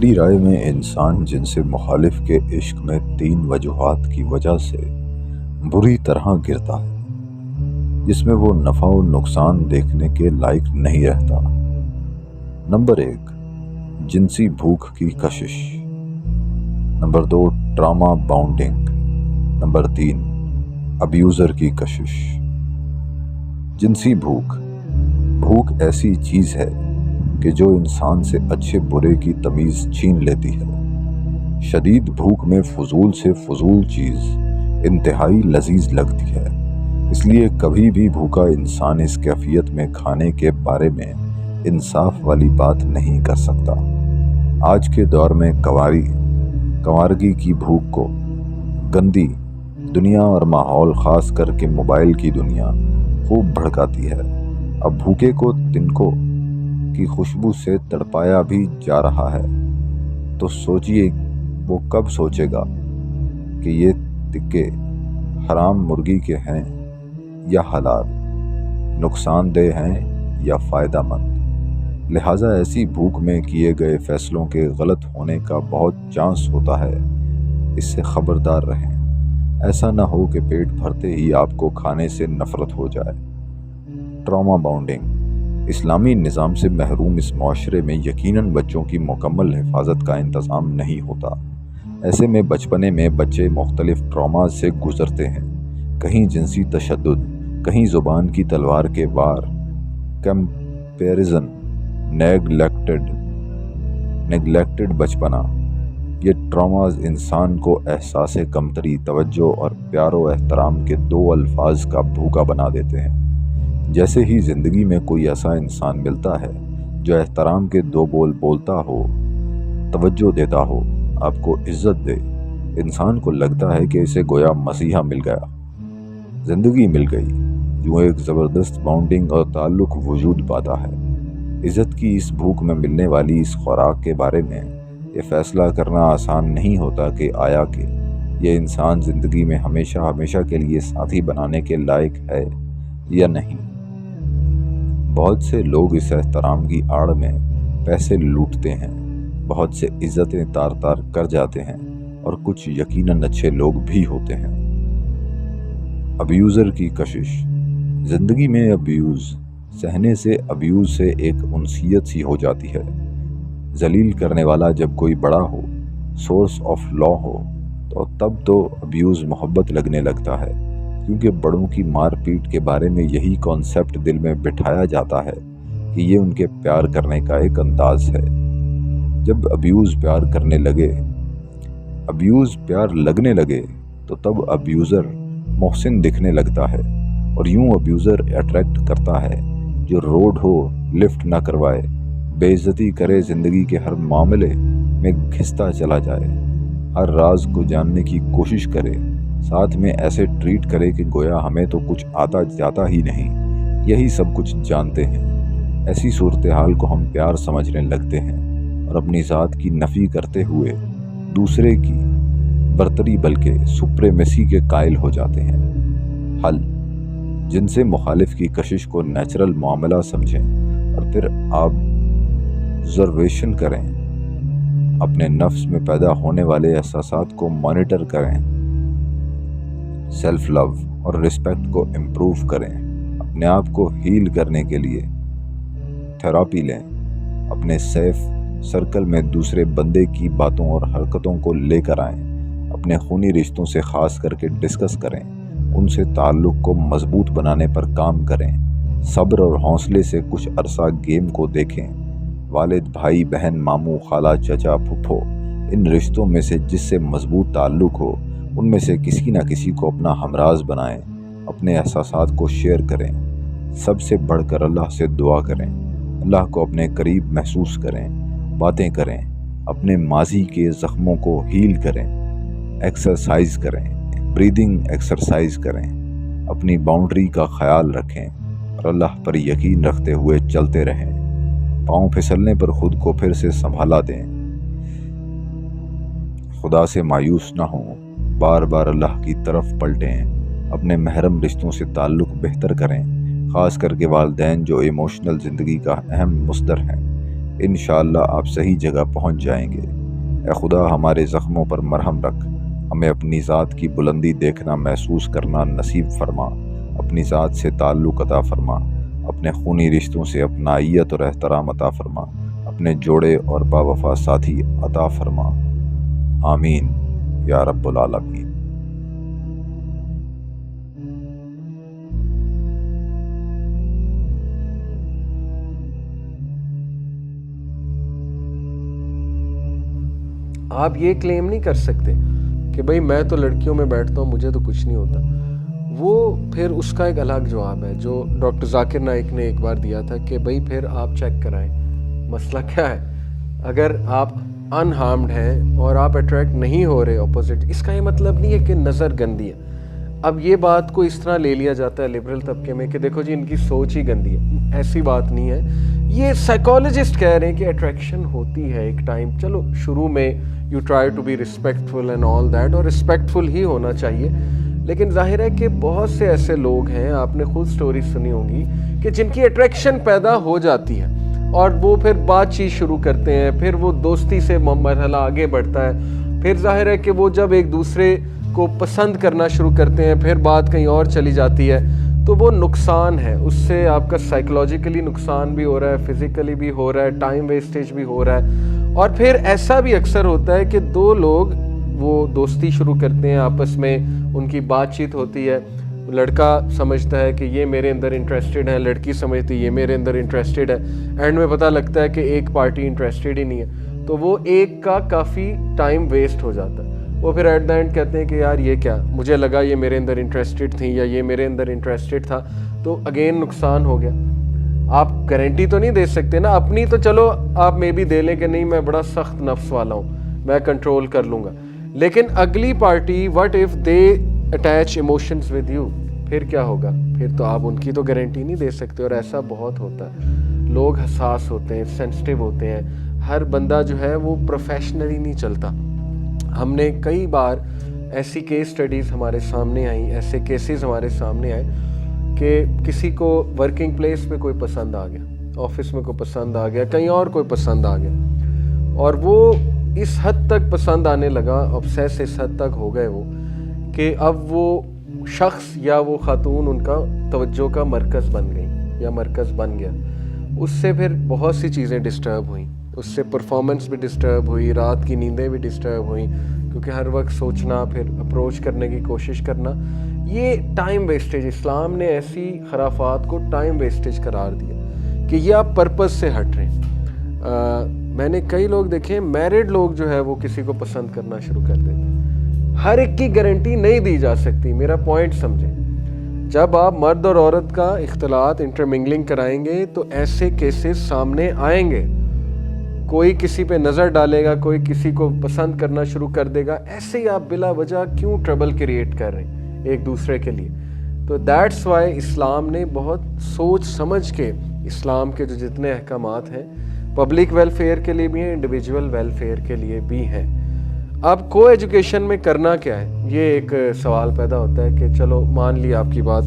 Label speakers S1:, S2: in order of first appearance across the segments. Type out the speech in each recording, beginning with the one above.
S1: میری رائے میں انسان جنس مخالف کے عشق میں 3 وجوہات کی وجہ سے بری طرح گرتا ہے، جس میں وہ نفع و نقصان دیکھنے کے لائق نہیں رہتا۔ نمبر 1، جنسی بھوک کی کشش۔ Number 2، trauma bounding. Number 3، abuser کی کشش۔ جنسی بھوک ایسی چیز ہے کہ جو انسان سے اچھے برے کی تمیز چھین لیتی ہے۔ شدید بھوک میں فضول سے فضول چیز انتہائی لذیذ لگتی ہے، اس لیے کبھی بھی بھوکا انسان اس کیفیت میں کھانے کے بارے میں انصاف والی بات نہیں کر سکتا۔ آج کے دور میں کنوارگی کی بھوک کو گندی دنیا اور ماحول، خاص کر کے موبائل کی دنیا، خوب بھڑکاتی ہے۔ اب بھوکے کو تنکوں کی خوشبو سے تڑپایا بھی جا رہا ہے، تو سوچئے وہ کب سوچے گا کہ یہ تکے حرام مرغی کے ہیں یا حلال، نقصان دہ ہیں یا فائدہ مند۔ لہٰذا ایسی بھوک میں کیے گئے فیصلوں کے غلط ہونے کا بہت چانس ہوتا ہے، اس سے خبردار رہیں۔ ایسا نہ ہو کہ پیٹ بھرتے ہی آپ کو کھانے سے نفرت ہو جائے۔ Trauma bounding. اسلامی نظام سے محروم اس معاشرے میں یقیناً بچوں کی مکمل حفاظت کا انتظام نہیں ہوتا۔ ایسے میں بچپنے میں بچے مختلف ٹراماز سے گزرتے ہیں، کہیں جنسی تشدد، کہیں زبان کی تلوار کے وار، کمپیریزن، نیگلیکٹڈ بچپنا۔ یہ ٹراماز انسان کو احساس کمتری، توجہ اور پیار و احترام کے 2 الفاظ کا بھوکا بنا دیتے ہیں۔ جیسے ہی زندگی میں کوئی ایسا انسان ملتا ہے جو احترام کے 2 بول بولتا ہو، توجہ دیتا ہو، آپ کو عزت دے، انسان کو لگتا ہے کہ اسے گویا مسیحا مل گیا، زندگی مل گئی، یوں ایک زبردست بانڈنگ اور تعلق وجود پاتا ہے۔ عزت کی اس بھوک میں ملنے والی اس خوراک کے بارے میں یہ فیصلہ کرنا آسان نہیں ہوتا کہ آیا کہ یہ انسان زندگی میں ہمیشہ کے لیے ساتھی بنانے کے لائق ہے یا نہیں۔ بہت سے لوگ اس احترام کی آڑ میں پیسے لوٹتے ہیں، بہت سے عزتیں تار کر جاتے ہیں، اور کچھ یقیناً اچھے لوگ بھی ہوتے ہیں۔ ابیوزر کی کشش۔ زندگی میں ابیوز سہنے سے ابیوز سے ایک انسیت سی ہو جاتی ہے۔ ذلیل کرنے والا جب کوئی بڑا ہو، سورس آف لا ہو، تو تب تو ابیوز محبت لگنے لگتا ہے، کیونکہ بڑوں کی مار پیٹ کے بارے میں یہی کانسیپٹ دل میں بٹھایا جاتا ہے کہ یہ ان کے پیار کرنے کا ایک انداز ہے۔ جب ابیوز پیار لگنے لگے تو تب ابیوزر محسن دکھنے لگتا ہے، اور یوں ابیوزر اٹریکٹ کرتا ہے جو روڈ ہو لفٹ نہ کروائے، بے عزتی کرے، زندگی کے ہر معاملے میں گھستا چلا جائے، ہر راز کو جاننے کی کوشش کرے، ساتھ میں ایسے ٹریٹ کرے کہ گویا ہمیں تو کچھ آتا جاتا ہی نہیں، یہی سب کچھ جانتے ہیں۔ ایسی صورتحال کو ہم پیار سمجھنے لگتے ہیں، اور اپنی ذات کی نفی کرتے ہوئے دوسرے کی برتری بلکہ سپریمیسی کے قائل ہو جاتے ہیں۔ حل: جنس مخالف کی کشش کو نیچرل معاملہ سمجھیں، اور پھر آبزرویشن کریں، اپنے نفس میں پیدا ہونے والے احساسات کو مانیٹر کریں، سیلف لو اور رسپیکٹ کو امپروو کریں، اپنے آپ کو ہیل کرنے کے لیے تھراپی لیں، اپنے سیف سرکل میں دوسرے بندے کی باتوں اور حرکتوں کو لے کر آئیں، اپنے خونی رشتوں سے خاص کر کے ڈسکس کریں، ان سے تعلق کو مضبوط بنانے پر کام کریں، صبر اور حوصلے سے کچھ عرصہ گیم کو دیکھیں، والد، بھائی، بہن، ماموں، خالہ، چچا، پھپھو، ان رشتوں میں سے جس سے مضبوط تعلق ہو، ان میں سے کسی نہ کسی کو اپنا ہمراز بنائیں، اپنے احساسات کو شیئر کریں، سب سے بڑھ کر اللہ سے دعا کریں، اللہ کو اپنے قریب محسوس کریں، باتیں کریں، اپنے ماضی کے زخموں کو ہیل کریں، ایکسرسائز کریں، بریدنگ ایکسرسائز کریں، اپنی باؤنڈری کا خیال رکھیں، اور اللہ پر یقین رکھتے ہوئے چلتے رہیں۔ پاؤں پھسلنے پر خود کو پھر سے سنبھالا دیں، خدا سے مایوس نہ ہوں، بار بار اللہ کی طرف پلٹیں، اپنے محرم رشتوں سے تعلق بہتر کریں، خاص کر کے والدین جو ایموشنل زندگی کا اہم مصدر ہیں۔ انشاءاللہ آپ صحیح جگہ پہنچ جائیں گے۔ اے خدا ہمارے زخموں پر مرہم رکھ، ہمیں اپنی ذات کی بلندی دیکھنا محسوس کرنا نصیب فرما، اپنی ذات سے تعلق عطا فرما، اپنے خونی رشتوں سے اپنائیت اور احترام عطا فرما، اپنے جوڑے اور باوفا ساتھی عطا فرما، آمین یا رب العالمین۔
S2: آپ یہ کلیم نہیں کر سکتے کہ بھئی میں تو لڑکیوں میں بیٹھتا ہوں، مجھے تو کچھ نہیں ہوتا۔ وہ پھر اس کا ایک الگ جواب ہے جو ڈاکٹر ذاکر نائک نے ایک بار دیا تھا کہ بھئی پھر آپ چیک کرائیں مسئلہ کیا ہے۔ اگر آپ انہارمڈ ہیں اور آپ اٹریکٹ نہیں ہو رہے اپوزٹ، اس کا یہ مطلب نہیں ہے کہ نظر گندی ہے۔ اب یہ بات کو اس طرح لے لیا جاتا ہے لبرل طبقے میں کہ دیکھو جی ان کی سوچ ہی گندی ہے، ایسی بات نہیں ہے۔ یہ سائیکالوجسٹ کہہ رہے ہیں کہ اٹریکشن ہوتی ہے ایک ٹائم، چلو شروع میں you try to be respectful and all that, اور ریسپیکٹفل ہی ہونا چاہیے، لیکن ظاہر ہے کہ بہت سے ایسے لوگ ہیں، آپ نے خود سٹوری سنی ہوگی، کہ جن کی اٹریکشن پیدا ہو جاتی ہے اور وہ پھر بات چیت شروع کرتے ہیں، پھر وہ دوستی سے مرحلہ آگے بڑھتا ہے، پھر ظاہر ہے کہ وہ جب ایک دوسرے کو پسند کرنا شروع کرتے ہیں، پھر بات کہیں اور چلی جاتی ہے، تو وہ نقصان ہے، اس سے آپ کا سائیکلوجیکلی نقصان بھی ہو رہا ہے، فزیکلی بھی ہو رہا ہے، ٹائم ویسٹیج بھی ہو رہا ہے، اور پھر ایسا بھی اکثر ہوتا ہے کہ دو لوگ وہ دوستی شروع کرتے ہیں، آپس میں ان کی بات چیت ہوتی ہے، لڑکا سمجھتا ہے کہ یہ میرے اندر انٹرسٹڈ ہے، لڑکی سمجھتی ہے یہ میرے اندر انٹرسٹڈ ہے، اینڈ میں پتہ لگتا ہے کہ ایک پارٹی انٹرسٹڈ ہی نہیں ہے، تو وہ ایک کا کافی ٹائم ویسٹ ہو جاتا ہے۔ وہ پھر ایٹ دا اینڈ کہتے ہیں کہ یار یہ کیا، مجھے لگا یہ میرے اندر انٹرسٹڈ تھیں یا یہ میرے اندر انٹرسٹڈ تھا، تو اگین نقصان ہو گیا۔ آپ گارنٹی تو نہیں دے سکتے نا، اپنی تو چلو آپ میں بھی دے لیں کہ نہیں میں بڑا سخت نفس والا ہوں، میں کنٹرول کر لوں گا، لیکن اگلی party what if they attach emotions with you, پھر کیا ہوگا؟ پھر تو آپ ان کی تو گارنٹی نہیں دے سکتے، اور ایسا بہت ہوتا ہے۔ لوگ حساس ہوتے ہیں، سینسٹیو ہوتے ہیں، ہر بندہ جو ہے وہ پروفیشنلی نہیں چلتا۔ ہم نے کئی بار ایسی کیس سٹڈیز ہمارے سامنے آئیں، ایسے کیسز ہمارے سامنے آئے کہ کسی کو ورکنگ پلیس پہ کوئی پسند آ گیا، آفس میں کوئی پسند آ گیا، کہیں اور کوئی پسند آ گیا، اور وہ اس حد تک پسند آنے لگا، obsess اس حد تک ہو گئے وہ کہ اب وہ شخص یا وہ خاتون ان کا توجہ کا مرکز بن گئی یا مرکز بن گیا۔ اس سے پھر بہت سی چیزیں ڈسٹرب ہوئیں، اس سے پرفارمنس بھی ڈسٹرب ہوئی، رات کی نیندیں بھی ڈسٹرب ہوئیں، کیونکہ ہر وقت سوچنا، پھر اپروچ کرنے کی کوشش کرنا، یہ ٹائم ویسٹیج، اسلام نے ایسی خرافات کو ٹائم ویسٹیج قرار دیا کہ یہ آپ پرپز سے ہٹ رہے ہیں۔ میں نے کئی لوگ دیکھے، میرڈ لوگ جو ہے وہ کسی کو پسند کرنا شروع کر دیتے ہیں۔ ہر ایک کی گارنٹی نہیں دی جا سکتی، میرا پوائنٹ سمجھیں۔ جب آپ مرد اور عورت کا اختلاط انٹرمنگلنگ کرائیں گے تو ایسے کیسز سامنے آئیں گے، کوئی کسی پہ نظر ڈالے گا، کوئی کسی کو پسند کرنا شروع کر دے گا، ایسے ہی آپ بلا وجہ کیوں ٹربل کریٹ کر رہے ہیں ایک دوسرے کے لیے؟ تو دیٹس وائی اسلام نے بہت سوچ سمجھ کے، اسلام کے جو جتنے احکامات ہیں پبلک ویلفیئر کے لیے بھی ہیں، انڈیویجول ویلفیئر کے لیے بھی ہیں۔ اب کو ایجوکیشن میں کرنا کیا ہے؟ یہ ایک سوال پیدا ہوتا ہے کہ چلو مان لی آپ کی بات،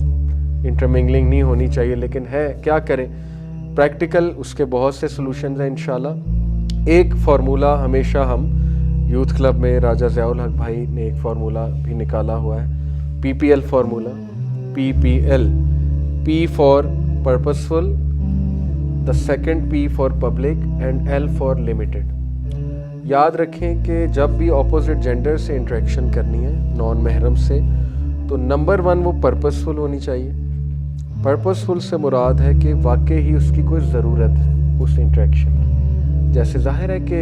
S2: انٹرمنگلنگ نہیں ہونی چاہیے، لیکن ہے کیا کریں؟ پریکٹیکل اس کے بہت سے سلوشنز ہیں انشاءاللہ۔ ایک فارمولہ ہمیشہ ہم یوتھ کلب میں، راجہ ضیاء الحق بھائی نے ایک فارمولہ بھی نکالا ہوا ہے، PPL formula, PPL، P for purposeful, the second P for public and L for limited. یاد رکھیں کہ جب بھی اپوزٹ جینڈر سے انٹریکشن کرنی ہے، نان محرم سے، تو نمبر 1 وہ پرپسفل ہونی چاہیے۔ پرپسفل سے مراد ہے کہ واقعی ہی اس کی کوئی ضرورت ہے اس انٹریکشن کی۔ جیسے ظاہر ہے کہ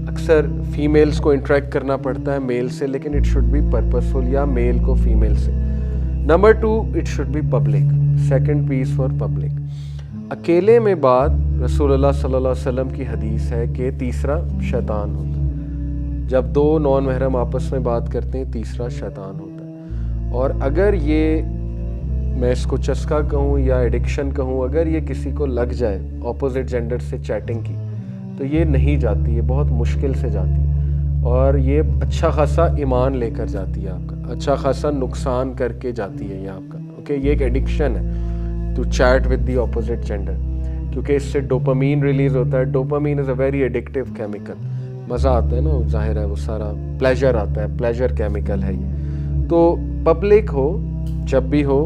S2: اکثر فیمیلز کو انٹریکٹ کرنا پڑتا ہے میل سے، لیکن اٹ شوڈ بی پرپسفل، یا میل کو فیمیل سے۔ Number 2 it should be public, second piece for public. اکیلے میں بات، رسول اللہ صلی اللہ علیہ وسلم کی حدیث ہے کہ تیسرا شیطان ہوتا ہے۔ جب دو نان محرم آپس میں بات کرتے ہیں، تیسرا شیطان ہوتا ہے۔ اور اگر یہ، میں اس کو چسکا کہوں یا ایڈکشن کہوں، اگر یہ کسی کو لگ جائے اپوزٹ جینڈر سے چیٹنگ کی، تو یہ نہیں جاتی، یہ بہت مشکل سے جاتی ہے، اور یہ اچھا خاصا ایمان لے کر جاتی ہے آپ کا، اچھا خاصا نقصان کر کے جاتی ہے یہ آپ کا۔ اوکے، یہ ایک ایڈکشن ہے to chat with the opposite gender, کیونکہ اس سے ڈوپامین ریلیز ہوتا ہے۔ Dopamine is a very addictive chemical. مزہ آتا ہے نا, ظاہر ہے وہ سارا پلیجر آتا ہے, پلیجر کیمیکل ہے یہ. تو پبلک ہو جب بھی ہو,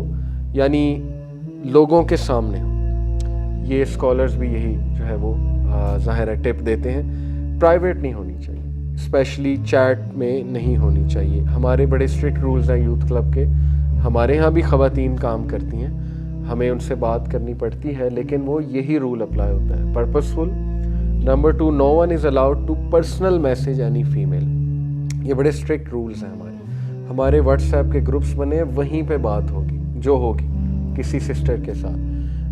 S2: یعنی لوگوں کے سامنے ہو. یہ اسکالرز بھی یہی جو ہے وہ ظاہر ہے ٹپ دیتے ہیں. پرائیویٹ نہیں ہونی چاہیے, اسپیشلی چیٹ میں نہیں ہونی چاہیے. ہمارے بڑے اسٹرکٹ رولز ہیں یوتھ کلب کے. ہمارے ہاں بھی خواتین کام کرتی ہیں, ہمیں ان سے بات کرنی پڑتی ہے, لیکن وہ یہی رول اپلائی ہوتا ہے, purposeful. Number 2, no one is allowed to personal message any female. یہ بڑے اسٹرکٹ رولز ہیں ہمارے واٹس ایپ کے گروپس بنے ہیں, وہیں پہ بات ہوگی جو ہوگی کسی سسٹر کے ساتھ.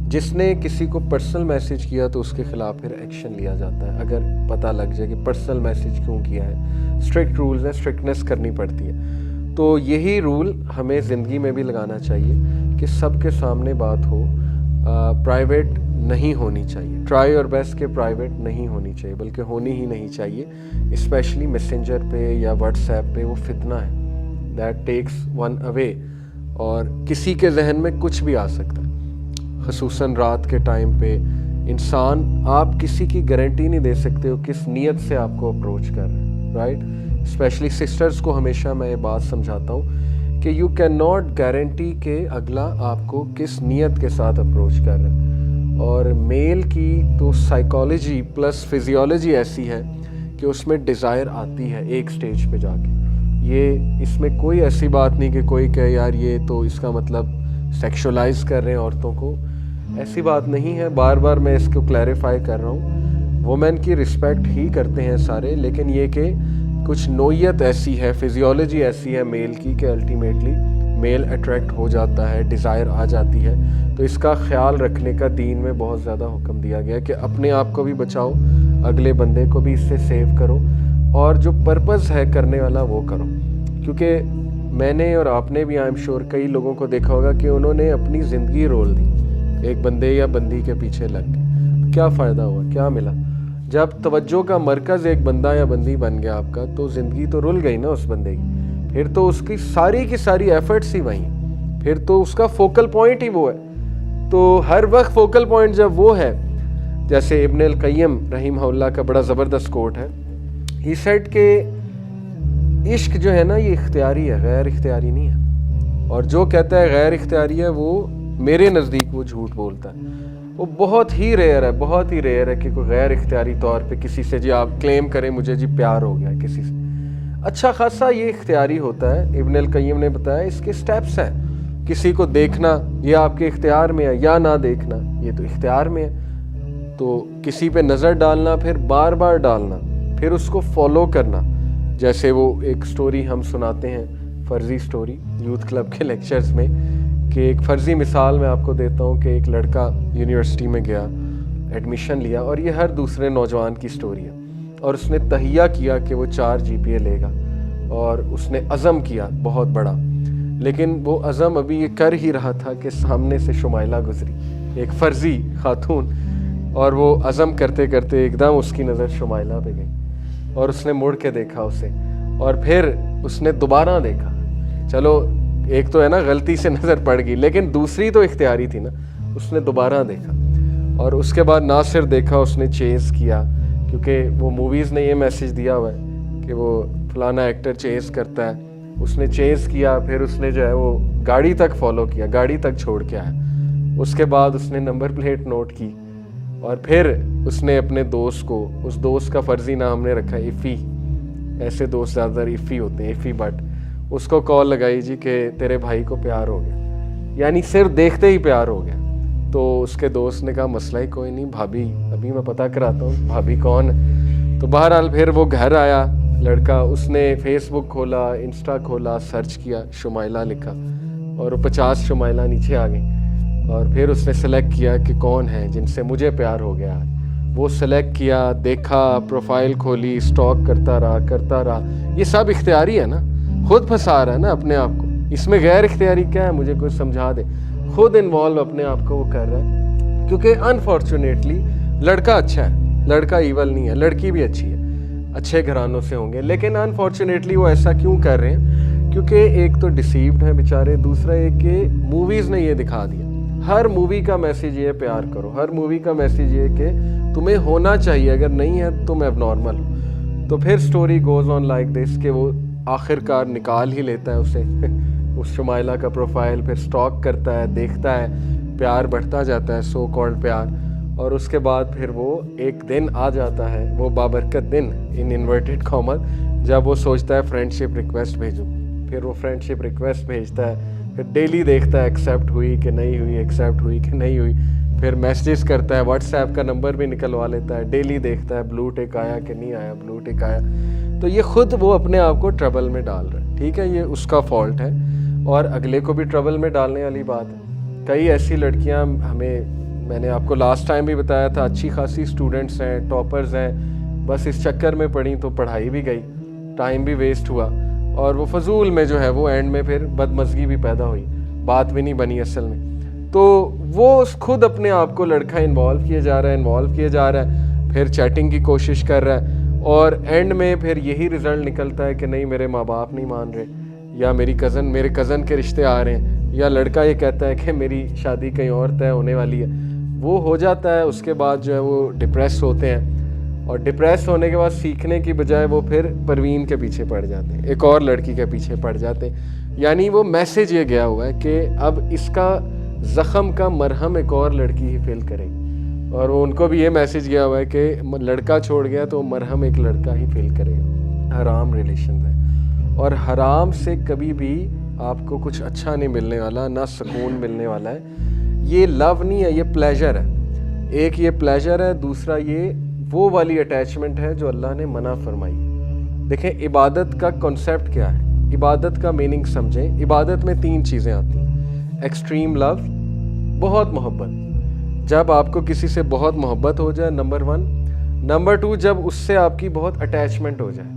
S2: جس نے کسی کو پرسنل میسج کیا تو اس کے خلاف پھر ایکشن لیا جاتا ہے, اگر پتہ لگ جائے کہ پرسنل میسج کیوں کیا ہے. اسٹرکٹ رولز ہیں, اسٹرکٹنیس کرنی پڑتی ہے. تو یہی رول ہمیں زندگی میں بھی لگانا چاہیے کہ سب کے سامنے بات ہو, پرائیویٹ نہیں ہونی چاہیے. ٹرائی اور بیسٹ کے پرائیویٹ نہیں ہونی چاہیے, بلکہ ہونی ہی نہیں چاہیے. اسپیشلی میسنجر پہ یا واٹس ایپ پہ وہ فتنہ ہے, دیٹ ٹیکس ون اوے, اور کسی کے ذہن میں کچھ بھی آ سکتا ہے, خصوصاً رات کے ٹائم پہ. انسان, آپ کسی کی گارنٹی نہیں دے سکتے ہو کس نیت سے آپ کو اپروچ کر رہے ہیں, رائٹ. اسپیشلی سسٹرز کو ہمیشہ میں یہ بات سمجھاتا ہوں کہ یو کین ناٹ گارنٹی کہ اگلا آپ کو کس نیت کے ساتھ اپروچ کر رہا ہے. اور میل کی تو سائیکالوجی پلس فزیولوجی ایسی ہے کہ اس میں ڈیزائر آتی ہے ایک سٹیج پہ جا کے. یہ اس میں کوئی ایسی بات نہیں کہ کوئی کہے یار یہ تو اس کا مطلب سیکشولائز کر رہے ہیں عورتوں کو. ایسی بات نہیں ہے. بار بار میں اس کو کلیریفائی کر رہا ہوں, وومن کی رسپیکٹ ہی کرتے ہیں سارے, لیکن یہ کہ کچھ نوعیت ایسی ہے, فزیولوجی ایسی ہے میل کی کہ الٹیمیٹلی میل اٹریکٹ ہو جاتا ہے, ڈیزائر آ جاتی ہے. تو اس کا خیال رکھنے کا دین میں بہت زیادہ حکم دیا گیا کہ اپنے آپ کو بھی بچاؤ, اگلے بندے کو بھی اس سے سیو کرو, اور جو پرپز ہے کرنے والا وہ کرو. کیونکہ میں نے اور آپ نے بھی آئی ایم شیور کئی لوگوں کو دیکھا ہوگا کہ انہوں نے اپنی زندگی رول دی ایک بندے یا بندی کے پیچھے لگ کے. کیا فائدہ ہوا, کیا ملا؟ جب توجہ کا مرکز ایک بندہ یا بندی بن گیا آپ کا, تو زندگی تو رل گئی نا اس بندے کی. پھر تو اس کی ساری ایفرٹس ہی وہیں, پھر تو اس کا فوکل پوائنٹ ہی وہ ہے. تو ہر وقت فوکل پوائنٹ جب وہ ہے, جیسے ابن القیم رحمہ اللہ کا بڑا زبردست کوٹ ہے, ہی سیڈ کہ عشق جو ہے نا یہ اختیاری ہے, غیر اختیاری نہیں ہے. اور جو کہتا ہے غیر اختیاری ہے وہ میرے نزدیک وہ جھوٹ بولتا ہے. وہ بہت ہی ریئر ہے, بہت ہی ریئر ہے کہ کوئی غیر اختیاری طور پہ کسی سے جی آپ کلیم کریں مجھے جی پیار ہو گیا کسی سے. اچھا خاصا یہ اختیاری ہوتا ہے. ابن القیم نے بتایا اس کے سٹیپس ہیں. کسی کو دیکھنا یہ آپ کے اختیار میں ہے, یا نہ دیکھنا یہ تو اختیار میں ہے. تو کسی پہ نظر ڈالنا, پھر بار بار ڈالنا, پھر اس کو فالو کرنا. جیسے وہ ایک سٹوری ہم سناتے ہیں, فرضی سٹوری یوتھ کلب کے لیکچرز میں, کہ ایک فرضی مثال میں آپ کو دیتا ہوں کہ ایک لڑکا یونیورسٹی میں گیا, ایڈمیشن لیا, اور یہ ہر دوسرے نوجوان کی سٹوری ہے. اور اس نے تہیہ کیا کہ وہ 4 GPA لے گا, اور اس نے عزم کیا بہت بڑا. لیکن وہ عزم ابھی یہ کر ہی رہا تھا کہ سامنے سے شمائلہ گزری, ایک فرضی خاتون, اور وہ عزم کرتے کرتے ایک دم اس کی نظر شمائلہ پہ گئی, اور اس نے مڑ کے دیکھا اسے, اور پھر اس نے دوبارہ دیکھا. چلو ایک تو ہے نا غلطی سے نظر پڑ گئی, لیکن دوسری تو اختیاری تھی نا. اس نے دوبارہ دیکھا, اور اس کے بعد نہ صرف دیکھا, اس نے چیز کیا. کیونکہ وہ موویز نے یہ میسج دیا ہوا ہے کہ وہ فلانا ایکٹر چیز کرتا ہے. اس نے چیز کیا, پھر اس نے جو ہے وہ گاڑی تک فالو کیا, گاڑی تک چھوڑ کے آیا. اس کے بعد اس نے نمبر پلیٹ نوٹ کی, اور پھر اس نے اپنے دوست کو, اس دوست کا فرضی نام نے رکھا ایفی, ایسے دوست زیادہ تر ایفی ہوتے ہیں, ایفی بٹ, اس کو کال لگائی جی کہ تیرے بھائی کو پیار ہو گیا. یعنی صرف دیکھتے ہی پیار ہو گیا. تو اس کے دوست نے کہا مسئلہ ہی کوئی نہیں بھابھی, ابھی میں پتہ کراتا ہوں بھابھی کون ہے. تو بہرحال پھر وہ گھر آیا لڑکا, اس نے فیس بک کھولا, انسٹا کھولا, سرچ کیا, شمائلہ لکھا, اور 50 شمائلہ نیچے آ گئیں. اور پھر اس نے سلیکٹ کیا کہ کون ہے جن سے مجھے پیار ہو گیا. وہ سلیکٹ کیا, دیکھا, پروفائل کھولی, سٹاک کرتا رہا. یہ سب اختیاری ہے نا, خود پھنسا رہا ہے نا اپنے آپ کو. اس میں غیر اختیاری کیا ہے, مجھے کوئی سمجھا دے. خود انوالو اپنے آپ کو وہ کر رہا ہے, کیونکہ انفارچونیٹلی لڑکا اچھا ہے, لڑکا ایول نہیں ہے, لڑکی بھی اچھی ہے, اچھے گھرانوں سے ہوں گے, لیکن انفارچونیٹلی وہ ایسا کیوں کر رہے ہیں؟ کیونکہ ایک تو ڈیسیوڈ ہیں بیچارے, دوسرا ایک کہ موویز نے یہ دکھا دیا. ہر مووی کا میسیج یہ پیار کرو, ہر مووی کا میسیج یہ کہ تمہیں ہونا چاہیے, اگر نہیں ہے تم ایب نارمل ہو. تو پھر story goes on like this کہ وہ آخر کار نکال ہی لیتا ہے اسے اس شمائلہ کا پروفائل، پھر سٹاک کرتا ہے، دیکھتا ہے، پیار بڑھتا جاتا ہے، سو کالڈ پیار، اور اس کے بعد پھر وہ ایک دن آ جاتا ہے، وہ بابرکت دن ان انورٹڈ کامر، جب وہ سوچتا ہے فرینڈ شپ ریکویسٹ بھیجوں. پھر وہ فرینڈ شپ ریکویسٹ بھیجتا ہے، پھر ڈیلی دیکھتا ہے ایکسیپٹ ہوئی کہ نہیں ہوئی، ایکسیپٹ ہوئی کہ نہیں ہوئی، پھر میسیجز کرتا ہے، واٹس ایپ کا نمبر بھی نکلوا لیتا ہے، ڈیلی دیکھتا ہے بلو ٹک آیا کہ نہیں آیا، بلو ٹک آیا. تو یہ خود وہ اپنے آپ کو ٹربل میں ڈال رہا ہے. ٹھیک ہے، یہ اس کا فالٹ ہے اور اگلے کو بھی ٹربل میں ڈالنے والی بات ہے. کئی ایسی لڑکیاں میں نے آپ کو لاسٹ ٹائم بھی بتایا تھا، اچھی خاصی اسٹوڈنٹس ہیں، ٹاپرز ہیں، بس اس چکر میں پڑھی تو پڑھائی بھی گئی، ٹائم بھی ویسٹ ہوا، اور وہ فضول میں جو ہے وہ اینڈ میں پھر بدمزگی بھی پیدا ہوئی، بات بھی نہیں بنی اصل میں. تو وہ خود اپنے آپ کو لڑکا انوالو کیے جا رہا ہے، پھر چیٹنگ کی کوشش کر رہا ہے، اور اینڈ میں پھر یہی رزلٹ نکلتا ہے کہ نہیں میرے ماں باپ نہیں مان رہے، یا میرے کزن کے رشتے آ رہے ہیں، یا لڑکا یہ کہتا ہے کہ میری شادی کہیں اور طے ہونے والی ہے. وہ ہو جاتا ہے، اس کے بعد جو ہے وہ ڈپریس ہوتے ہیں، اور ڈپریس ہونے کے بعد سیکھنے کی بجائے وہ پھر پروین کے پیچھے پڑ جاتے ہیں، ایک اور لڑکی کے پیچھے پڑ جاتے ہیں. یعنی وہ میسیج یہ گیا ہوا ہے کہ اب اس کا زخم کا مرہم ایک اور لڑکی ہی فل کرے گی، اور وہ ان کو بھی یہ میسیج گیا ہوا ہے کہ لڑکا چھوڑ گیا تو مرہم ایک لڑکا ہی فل کرے گا. حرام ریلیشن ہے، اور حرام سے کبھی بھی آپ کو کچھ اچھا نہیں ملنے والا، نہ سکون ملنے والا ہے. یہ لو نہیں ہے، یہ پلیجر ہے. ایک یہ پلیجر ہے، دوسرا یہ وہ والی اٹیچمنٹ ہے جو اللہ نے منع فرمائی. دیکھیں عبادت کا کنسیپٹ کیا ہے، عبادت کا میننگ سمجھیں. عبادت میں 3 چیزیں آتی ہیں: ایکسٹریم لو، بہت محبت، جب آپ کو کسی سے بہت محبت ہو جائے، نمبر 1. نمبر 2، جب اس سے آپ کی بہت اٹیچمنٹ ہو جائے،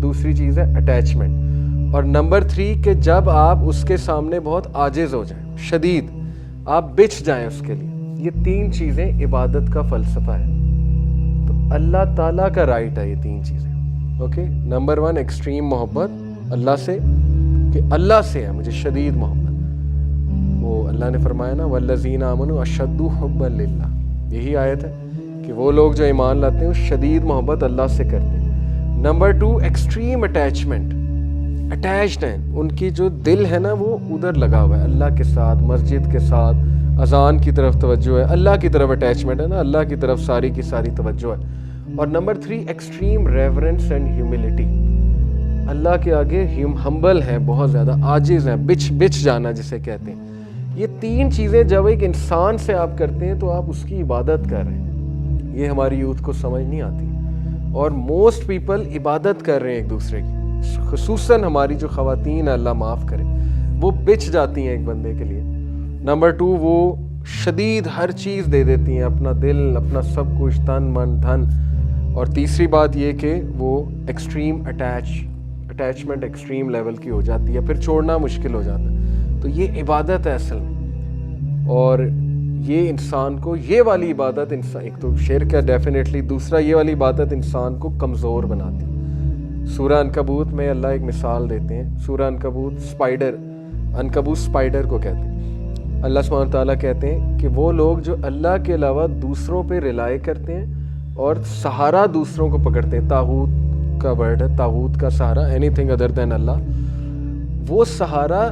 S2: دوسری چیز ہے اٹیچمنٹ. اور نمبر 3 کہ جب آپ اس کے سامنے بہت عاجز ہو جائیں، شدید، آپ بچ جائیں اس کے لیے. یہ 3 چیزیں عبادت کا فلسفہ ہے. تو اللہ تعالیٰ کا رائٹ ہے یہ 3 چیزیں. اوکے، نمبر 1 ایکسٹریم محبت اللہ سے، کہ اللہ سے ہے مجھے شدید محبت. وہ اللہ نے فرمایا نا والذین آمنوا اشد حبا للہ، یہی آیت ہے کہ وہ لوگ جو ایمان لاتے ہیں وہ شدید محبت اللہ سے کرتے ہیں. نمبر 2 ایکسٹریم اٹیچمنٹ، اٹیچڈ ہیں، ان کی جو دل ہے نا وہ ادھر لگا ہوا ہے اللہ کے ساتھ، مسجد کے ساتھ، اذان کی طرف توجہ ہے، اللہ کی طرف اٹیچمنٹ ہے نا، اللہ کی طرف ساری کی ساری توجہ ہے. اور number 3 extreme reverence and humility, اللہ کے آگے ہمبل ہیں، بہت زیادہ عاجز ہیں، بچ جانا جسے کہتے ہیں. یہ 3 چیزیں جب ایک انسان سے آپ کرتے ہیں تو آپ اس کی عبادت کر رہے ہیں. یہ ہماری یوتھ کو سمجھ نہیں آتی، اور موسٹ پیپل عبادت کر رہے ہیں ایک دوسرے کی، خصوصاً ہماری جو خواتین ہیں اللہ معاف کرے، وہ بچ جاتی ہیں ایک بندے کے لیے. نمبر 2 وہ شدید ہر چیز دے دیتی ہیں، اپنا دل، اپنا سب کچھ، تن من دھن. اور تیسری بات یہ کہ وہ ایکسٹریم اٹیچمنٹ ایکسٹریم لیول کی ہو جاتی ہے، پھر چھوڑنا مشکل ہو جاتا ہے. تو یہ عبادت ہے اصل میں. اور یہ انسان کو، یہ والی عبادت انسان، ایک تو شرک ہے ڈیفینیٹلی، دوسرا یہ والی عبادت انسان کو کمزور بناتی ہے. سورہ عنکبوت میں اللہ ایک مثال دیتے ہیں. سورہ عنکبوت عنکبوت سپائڈر کو کہتے ہیں. اللہ سبحانہ تعالیٰ کہتے ہیں کہ وہ لوگ جو اللہ کے علاوہ دوسروں پہ ریلائی کرتے ہیں اور سہارا دوسروں کو پکڑتے ہیں، طاغوت کا ورڈ ہے، طاغوت کا سہارا، اینی تھنگ ادر دین اللہ، وہ سہارا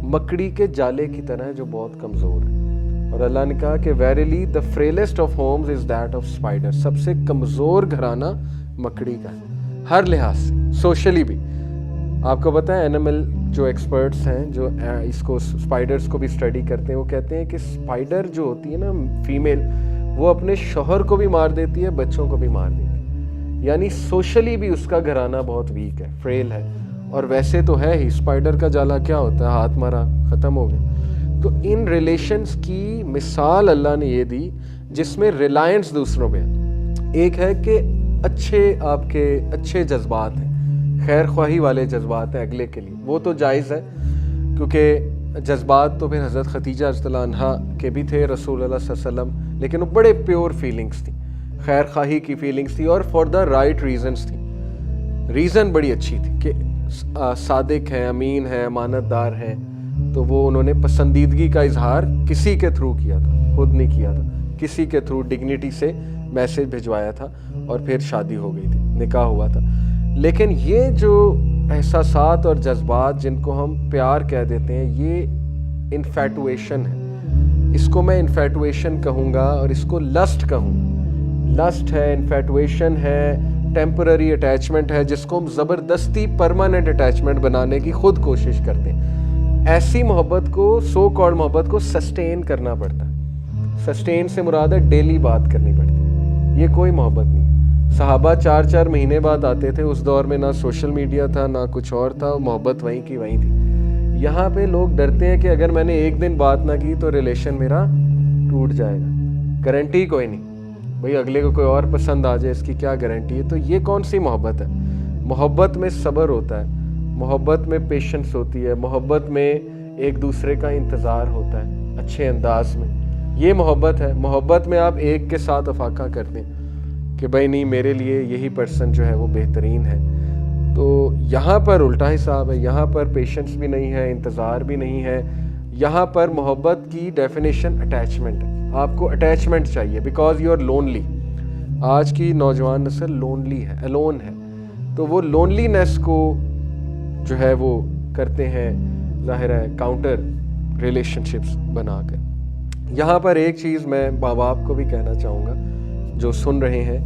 S2: مکڑی کے جالے کی طرح ہے جو بہت کمزور ہے. اور اللہ نے کہا کہ verily the frailest of homes is that of spider, سب سے کمزور گھرانہ مکڑی کا ہے ہر لحاظ سے، سوشلی بھی. آپ کو پتہ ہے اینیمل جو ایکسپرٹس ہیں جو اس کو اسپائڈرس کو بھی اسٹڈی کرتے ہیں، وہ کہتے ہیں کہ اسپائڈر جو ہوتی ہے نا فیمیل، وہ اپنے شوہر کو بھی مار دیتی ہے، بچوں کو بھی مار دیتی ہے. یعنی سوشلی بھی اس کا گھرانہ بہت ویک ہے، فریل ہے. اور ویسے تو ہے ہی، اسپائڈر کا جالا کیا ہوتا ہے، ہاتھ مارا ختم ہو گیا. تو ان ریلیشنز کی مثال اللہ نے یہ دی جس میں ریلائنس دوسروں پہ ہے. ایک ہے کہ آپ کے اچھے جذبات ہیں، خیر خواہی والے جذبات ہیں اگلے کے لیے، وہ تو جائز ہے، کیونکہ جذبات تو پھر حضرت خدیجہ رضی اللہ عنہا کے بھی تھے، رسول اللہ صلی اللہ علیہ وسلم، لیکن وہ بڑے پیور فیلنگس تھیں، خیر خواہی کی فیلنگس تھی، اور فار دا رائٹ ریزنس تھی. ریزن بڑی اچھی تھی کہ صادق ہیں، امین ہیں، امانت دار ہیں. تو وہ انہوں نے پسندیدگی کا اظہار کسی کے تھرو کیا تھا، خود نہیں کیا تھا، کسی کے تھرو ڈگنیٹی سے میسج بھجوایا تھا، اور پھر شادی ہو گئی تھی، نکاح ہوا تھا. لیکن یہ جو احساسات اور جذبات جن کو ہم پیار کہہ دیتے ہیں یہ انفیٹویشن ہے. اس کو میں انفیٹویشن کہوں گا اور اس کو لسٹ کہوں. لسٹ ہے, انفیٹویشن ہے, ٹیمپرری اٹیچمنٹ ہے جس کو ہم زبردستی پرماننٹ اٹیچمنٹ بنانے کی خود کوشش کرتے ہیں. ایسی محبت کو, سو کالڈ محبت کو سسٹین کرنا پڑتا ہے. سسٹین سے مراد ہے ڈیلی بات کرنی پڑتی ہے. یہ کوئی محبت نہیں ہے. صحابہ 4 مہینے بعد آتے تھے. اس دور میں نہ سوشل میڈیا تھا نہ کچھ اور تھا, محبت وہیں کی وہیں تھی. یہاں پہ لوگ ڈرتے ہیں کہ اگر میں نے ایک دن بات نہ کی تو ریلیشن میرا ٹوٹ جائے گا. گارنٹی کوئی نہیں بھئی, اگلے کو کوئی اور پسند آ جائے اس کی کیا گارنٹی ہے. تو یہ کون سی محبت ہے؟ محبت میں صبر ہوتا ہے, محبت میں پیشنس ہوتی ہے, محبت میں ایک دوسرے کا انتظار ہوتا ہے اچھے انداز میں. یہ محبت ہے. محبت میں آپ ایک کے ساتھ افاقہ کرتے ہیں کہ بھائی نہیں میرے لیے یہی پرسن جو ہے وہ بہترین ہے. تو یہاں پر الٹا حساب ہے. یہاں پر پیشنس بھی نہیں ہے, انتظار بھی نہیں ہے. یہاں پر محبت کی ڈیفینیشن اٹیچمنٹ ہے. آپ کو اٹیچمنٹ چاہیے بیکاز یو آر لونلی. آج کی نوجوان نسل لونلی ہے, الون ہے. تو وہ لونلی نیس کو جو ہے وہ کرتے ہیں ظاہر ہے کاؤنٹر ریلیشن شپس بنا کر. یہاں پر ایک چیز میں ماں باپ کو بھی کہنا چاہوں گا جو سن رہے ہیں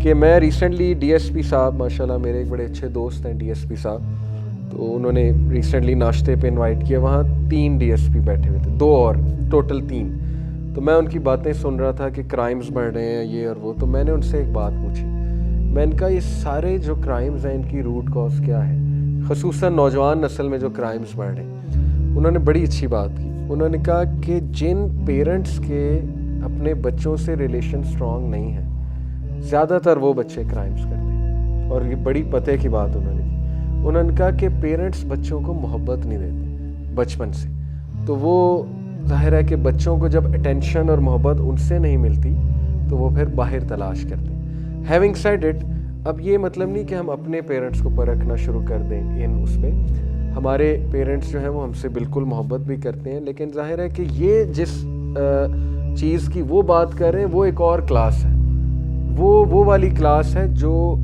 S2: کہ میں ریسنٹلی ڈی ایس پی صاحب, ماشاءاللہ میرے ایک بڑے اچھے دوست ہیں ڈی ایس پی صاحب, تو انہوں نے ریسنٹلی ناشتے پہ انوائٹ کیا. وہاں 3 ڈی ایس پی بیٹھے ہوئے تھے, 2 اور ٹوٹل 3. تو میں ان کی باتیں سن رہا تھا کہ کرائمز بڑھ رہے ہیں یہ اور وہ. تو میں نے ان سے ایک بات پوچھی. میں نے کہا یہ سارے جو کرائمز ہیں ان کی روٹ کاز کیا ہے, خصوصاً نوجوان نسل میں جو کرائمز بڑھ رہے ہیں. انہوں نے بڑی اچھی بات کی. انہوں نے کہا کہ جن پیرنٹس کے اپنے بچوں سے ریلیشن سٹرونگ نہیں ہے زیادہ تر وہ بچے کرائمز کرتے ہیں. اور یہ بڑی پتے کی بات انہوں نے کی. انہوں نے کہا کہ پیرنٹس بچوں کو محبت نہیں دیتے بچپن سے. تو وہ ظاہر ہے کہ بچوں کو جب اٹینشن اور محبت ان سے نہیں ملتی تو وہ پھر باہر تلاش کرتے ہیں. ہیونگ سیڈ اٹ, اب یہ مطلب نہیں کہ ہم اپنے پیرنٹس کو پرکھنا شروع کر دیں ان اس پہ. ہمارے پیرنٹس جو ہیں وہ ہم سے بالکل محبت بھی کرتے ہیں, لیکن ظاہر ہے کہ یہ جس چیز کی وہ بات کر رہے ہیں وہ ایک اور کلاس ہے. وہ والی کلاس ہے جو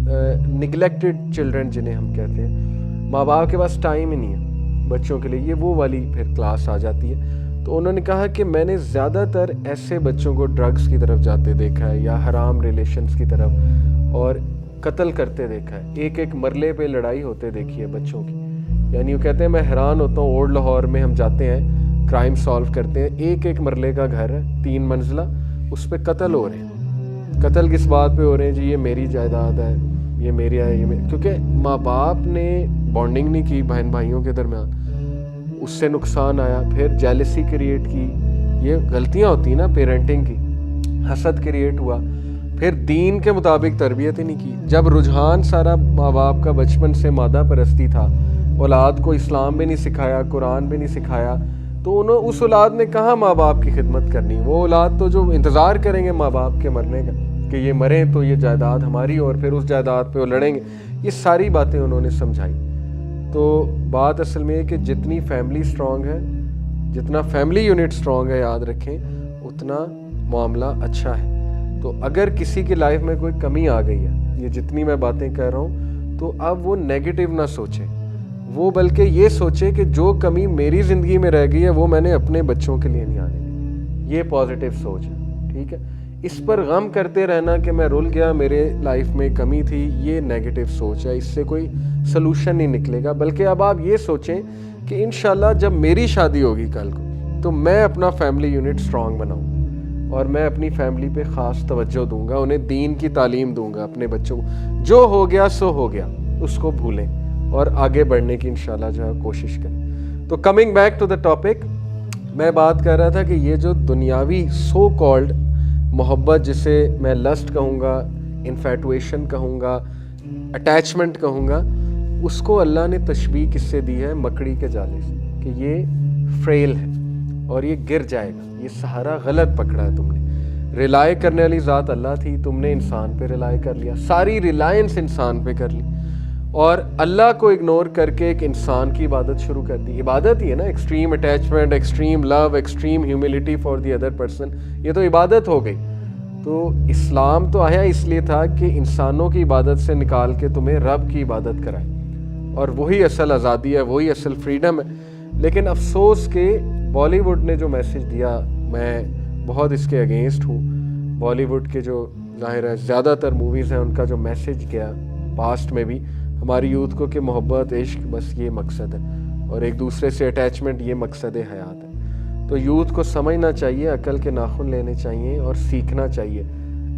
S2: نگلیکٹڈ چلڈرن جنہیں ہم کہتے ہیں, ماں باپ کے پاس ٹائم ہی نہیں ہے بچوں کے لیے. یہ وہ والی پھر کلاس آ جاتی ہے. تو انہوں نے کہا کہ میں نے زیادہ تر ایسے بچوں کو ڈرگز کی طرف جاتے دیکھا ہے یا حرام ریلیشنز کی طرف اور قتل کرتے دیکھا ہے. ایک مرلے پہ لڑائی ہوتے دیکھی ہے بچوں کی. یعنی وہ کہتے ہیں میں حیران ہوتا ہوں, اولڈ لاہور میں ہم جاتے ہیں کرائم سالو کرتے ہیں, ایک مرلے کا گھر ہے 3 منزلہ, اس پہ قتل ہو رہے ہیں. قتل کس بات پہ ہو رہے ہیں جی, یہ میری جائیداد ہے, یہ میری ہے, کیونکہ ماں باپ نے بانڈنگ نہیں کی بہن بھائیوں کے درمیان, اس سے نقصان آیا. پھر جیلسی کریٹ کی, یہ غلطیاں ہوتی ہیں نا پیرنٹنگ کی, حسد کریٹ ہوا. پھر دین کے مطابق تربیت ہی نہیں کی. جب رجحان سارا ماں باپ کا بچپن سے مادہ پرستی تھا, اولاد کو اسلام بھی نہیں سکھایا, قرآن بھی نہیں سکھایا, تو انہوں اس اولاد نے کہاں ماں باپ کی خدمت کرنی. وہ اولاد تو جو انتظار کریں گے ماں باپ کے مرنے کا کہ یہ مریں تو یہ جائیداد ہماری, اور پھر اس جائیداد پہ وہ لڑیں گے. یہ ساری باتیں انہوں نے سمجھائی. تو بات اصل میں ہے کہ جتنی فیملی سٹرونگ ہے, جتنا فیملی یونٹ سٹرونگ ہے, یاد رکھیں اتنا معاملہ اچھا ہے. تو اگر کسی کی لائف میں کوئی کمی آ گئی ہے, یہ جتنی میں باتیں کر رہا ہوں, تو اب وہ نیگیٹو نہ سوچے, وہ بلکہ یہ سوچے کہ جو کمی میری زندگی میں رہ گئی ہے وہ میں نے اپنے بچوں کے لیے نہیں آنے دی. یہ پازیٹیو سوچ ہے, ٹھیک ہے. اس پر غم کرتے رہنا کہ میں رل گیا, میرے لائف میں کمی تھی, یہ نیگیٹو سوچ ہے. اس سے کوئی سلوشن نہیں نکلے گا. بلکہ اب آپ یہ سوچیں کہ انشاءاللہ جب میری شادی ہوگی کل کو تو میں اپنا فیملی یونٹ سٹرونگ بناؤں اور میں اپنی فیملی پہ خاص توجہ دوں گا, انہیں دین کی تعلیم دوں گا اپنے بچوں کو. جو ہو گیا سو ہو گیا, اس کو بھولیں اور آگے بڑھنے کی انشاءاللہ جو ہے کوشش کریں. تو coming back to the topic, میں بات کر رہا تھا کہ یہ جو دنیاوی سو کالڈ محبت, جسے میں لسٹ کہوں گا, انفیٹویشن کہوں گا, اٹیچمنٹ کہوں گا, اس کو اللہ نے تشبیہ کس سے دی ہے؟ مکڑی کے جالے سے, کہ یہ فریل ہے اور یہ گر جائے گا, یہ سہارا غلط پکڑا ہے تم نے. ریلائے کرنے والی ذات اللہ تھی, تم نے انسان پہ ریلائے کر لیا, ساری ریلائنس انسان پہ کر لی, اور اللہ کو اگنور کر کے ایک انسان کی عبادت شروع کر دی. عبادت ہی ہے نا, extreme attachment, extreme love, extreme humility for the other person, یہ تو عبادت ہو گئی. تو اسلام تو آیا اس لیے تھا کہ انسانوں کی عبادت سے نکال کے تمہیں رب کی عبادت کرائے، اور وہی اصل آزادی ہے، وہی اصل فریڈم ہے۔ لیکن افسوس کہ بالی ووڈ نے جو میسج دیا، میں بہت اس کے اگینسٹ ہوں۔ بالی ووڈ کے جو ظاہر ہے زیادہ تر موویز ہیں، ان کا جو میسج گیا پاسٹ میں بھی ہماری یوتھ کو کہ محبت، عشق بس یہ مقصد ہے، اور ایک دوسرے سے اٹیچمنٹ یہ مقصد حیات ہے۔ تو یوتھ کو سمجھنا چاہیے، عقل کے ناخن لینے چاہیے اور سیکھنا چاہیے۔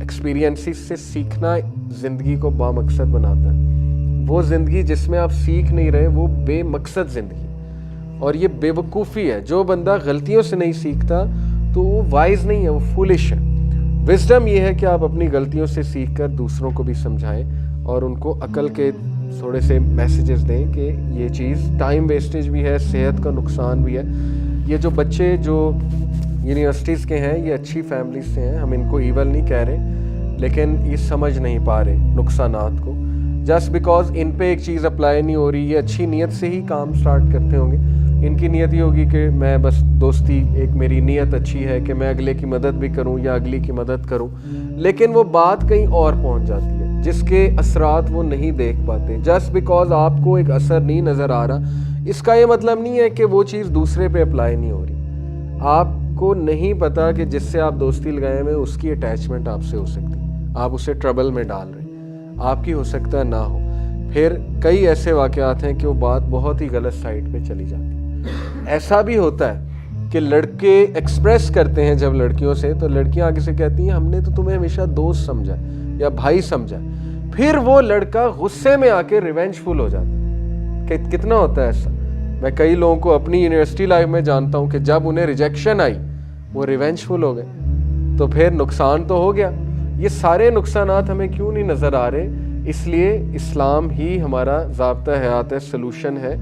S2: ایکسپیرینسز سے سیکھنا زندگی کو بامقصد بناتا ہے۔ وہ زندگی جس میں آپ سیکھ نہیں رہے وہ بے مقصد زندگی، اور یہ بے وقوفی ہے۔ جو بندہ غلطیوں سے نہیں سیکھتا تو وہ وائز نہیں ہے، وہ فولش ہے۔ وزڈم یہ ہے کہ آپ اپنی غلطیوں سے سیکھ کر دوسروں کو بھی سمجھائیں اور ان کو عقل کے تھوڑے سے میسیجز دیں کہ یہ چیز ٹائم ویسٹیج بھی ہے، صحت کا نقصان بھی ہے۔ یہ جو بچے جو یونیورسٹیز کے ہیں یہ اچھی فیملیز سے ہیں، ہم ان کو ایول نہیں کہہ رہے، لیکن یہ سمجھ نہیں پا رہے نقصانات کو، جسٹ بیکاز ان پہ ایک چیز اپلائی نہیں ہو رہی۔ یہ اچھی نیت سے ہی کام سٹارٹ کرتے ہوں گے، ان کی نیت یہ ہوگی کہ میں بس دوستی، ایک میری نیت اچھی ہے کہ میں اگلے کی مدد بھی کروں یا اگلی کی مدد کروں، لیکن وہ بات کہیں اور پہنچ جاتی ہے جس کے اثرات وہ نہیں دیکھ پاتے۔ جسٹ بیکاز آپ کو ایک اثر نہیں نظر آ رہا، اس کا یہ مطلب نہیں ہے کہ وہ چیز دوسرے پہ اپلائی نہیں ہو رہی۔ آپ کو نہیں پتا کہ جس سے آپ دوستی لگائے ہوئے اس کی اٹیچمنٹ آپ سے ہو سکتی، آپ اسے ٹربل میں ڈال رہے ہیں، آپ کی ہو سکتا ہے نہ ہو۔ پھر کئی ایسے واقعات ہیں کہ وہ بات بہت ہی غلط سائڈ پہ چلی جاتی ہے۔ ایسا بھی ہوتا ہے کہ لڑکے ایکسپریس کرتے ہیں جب لڑکیوں سے، تو لڑکیاں آگے سے کہتی ہیں ہم نے تو تمہیں ہمیشہ دوست سمجھا یا بھائی سمجھا، پھر وہ لڑکا غصے میں آ کے ریونج فل ہو جاتا ہے۔ کہ کتنا ہوتا ہے ایسا؟ میں کئی لوگوں کو اپنی یونیورسٹی لائف میں جانتا ہوں کہ جب انہیں ریجیکشن آئی وہ ریونج فل ہو گئے، تو پھر نقصان تو ہو گیا۔ یہ سارے نقصانات ہمیں کیوں نہیں نظر آ رہے؟ اس لیے اسلام ہی ہمارا ضابطہ حیات ہے، سلوشن ہے۔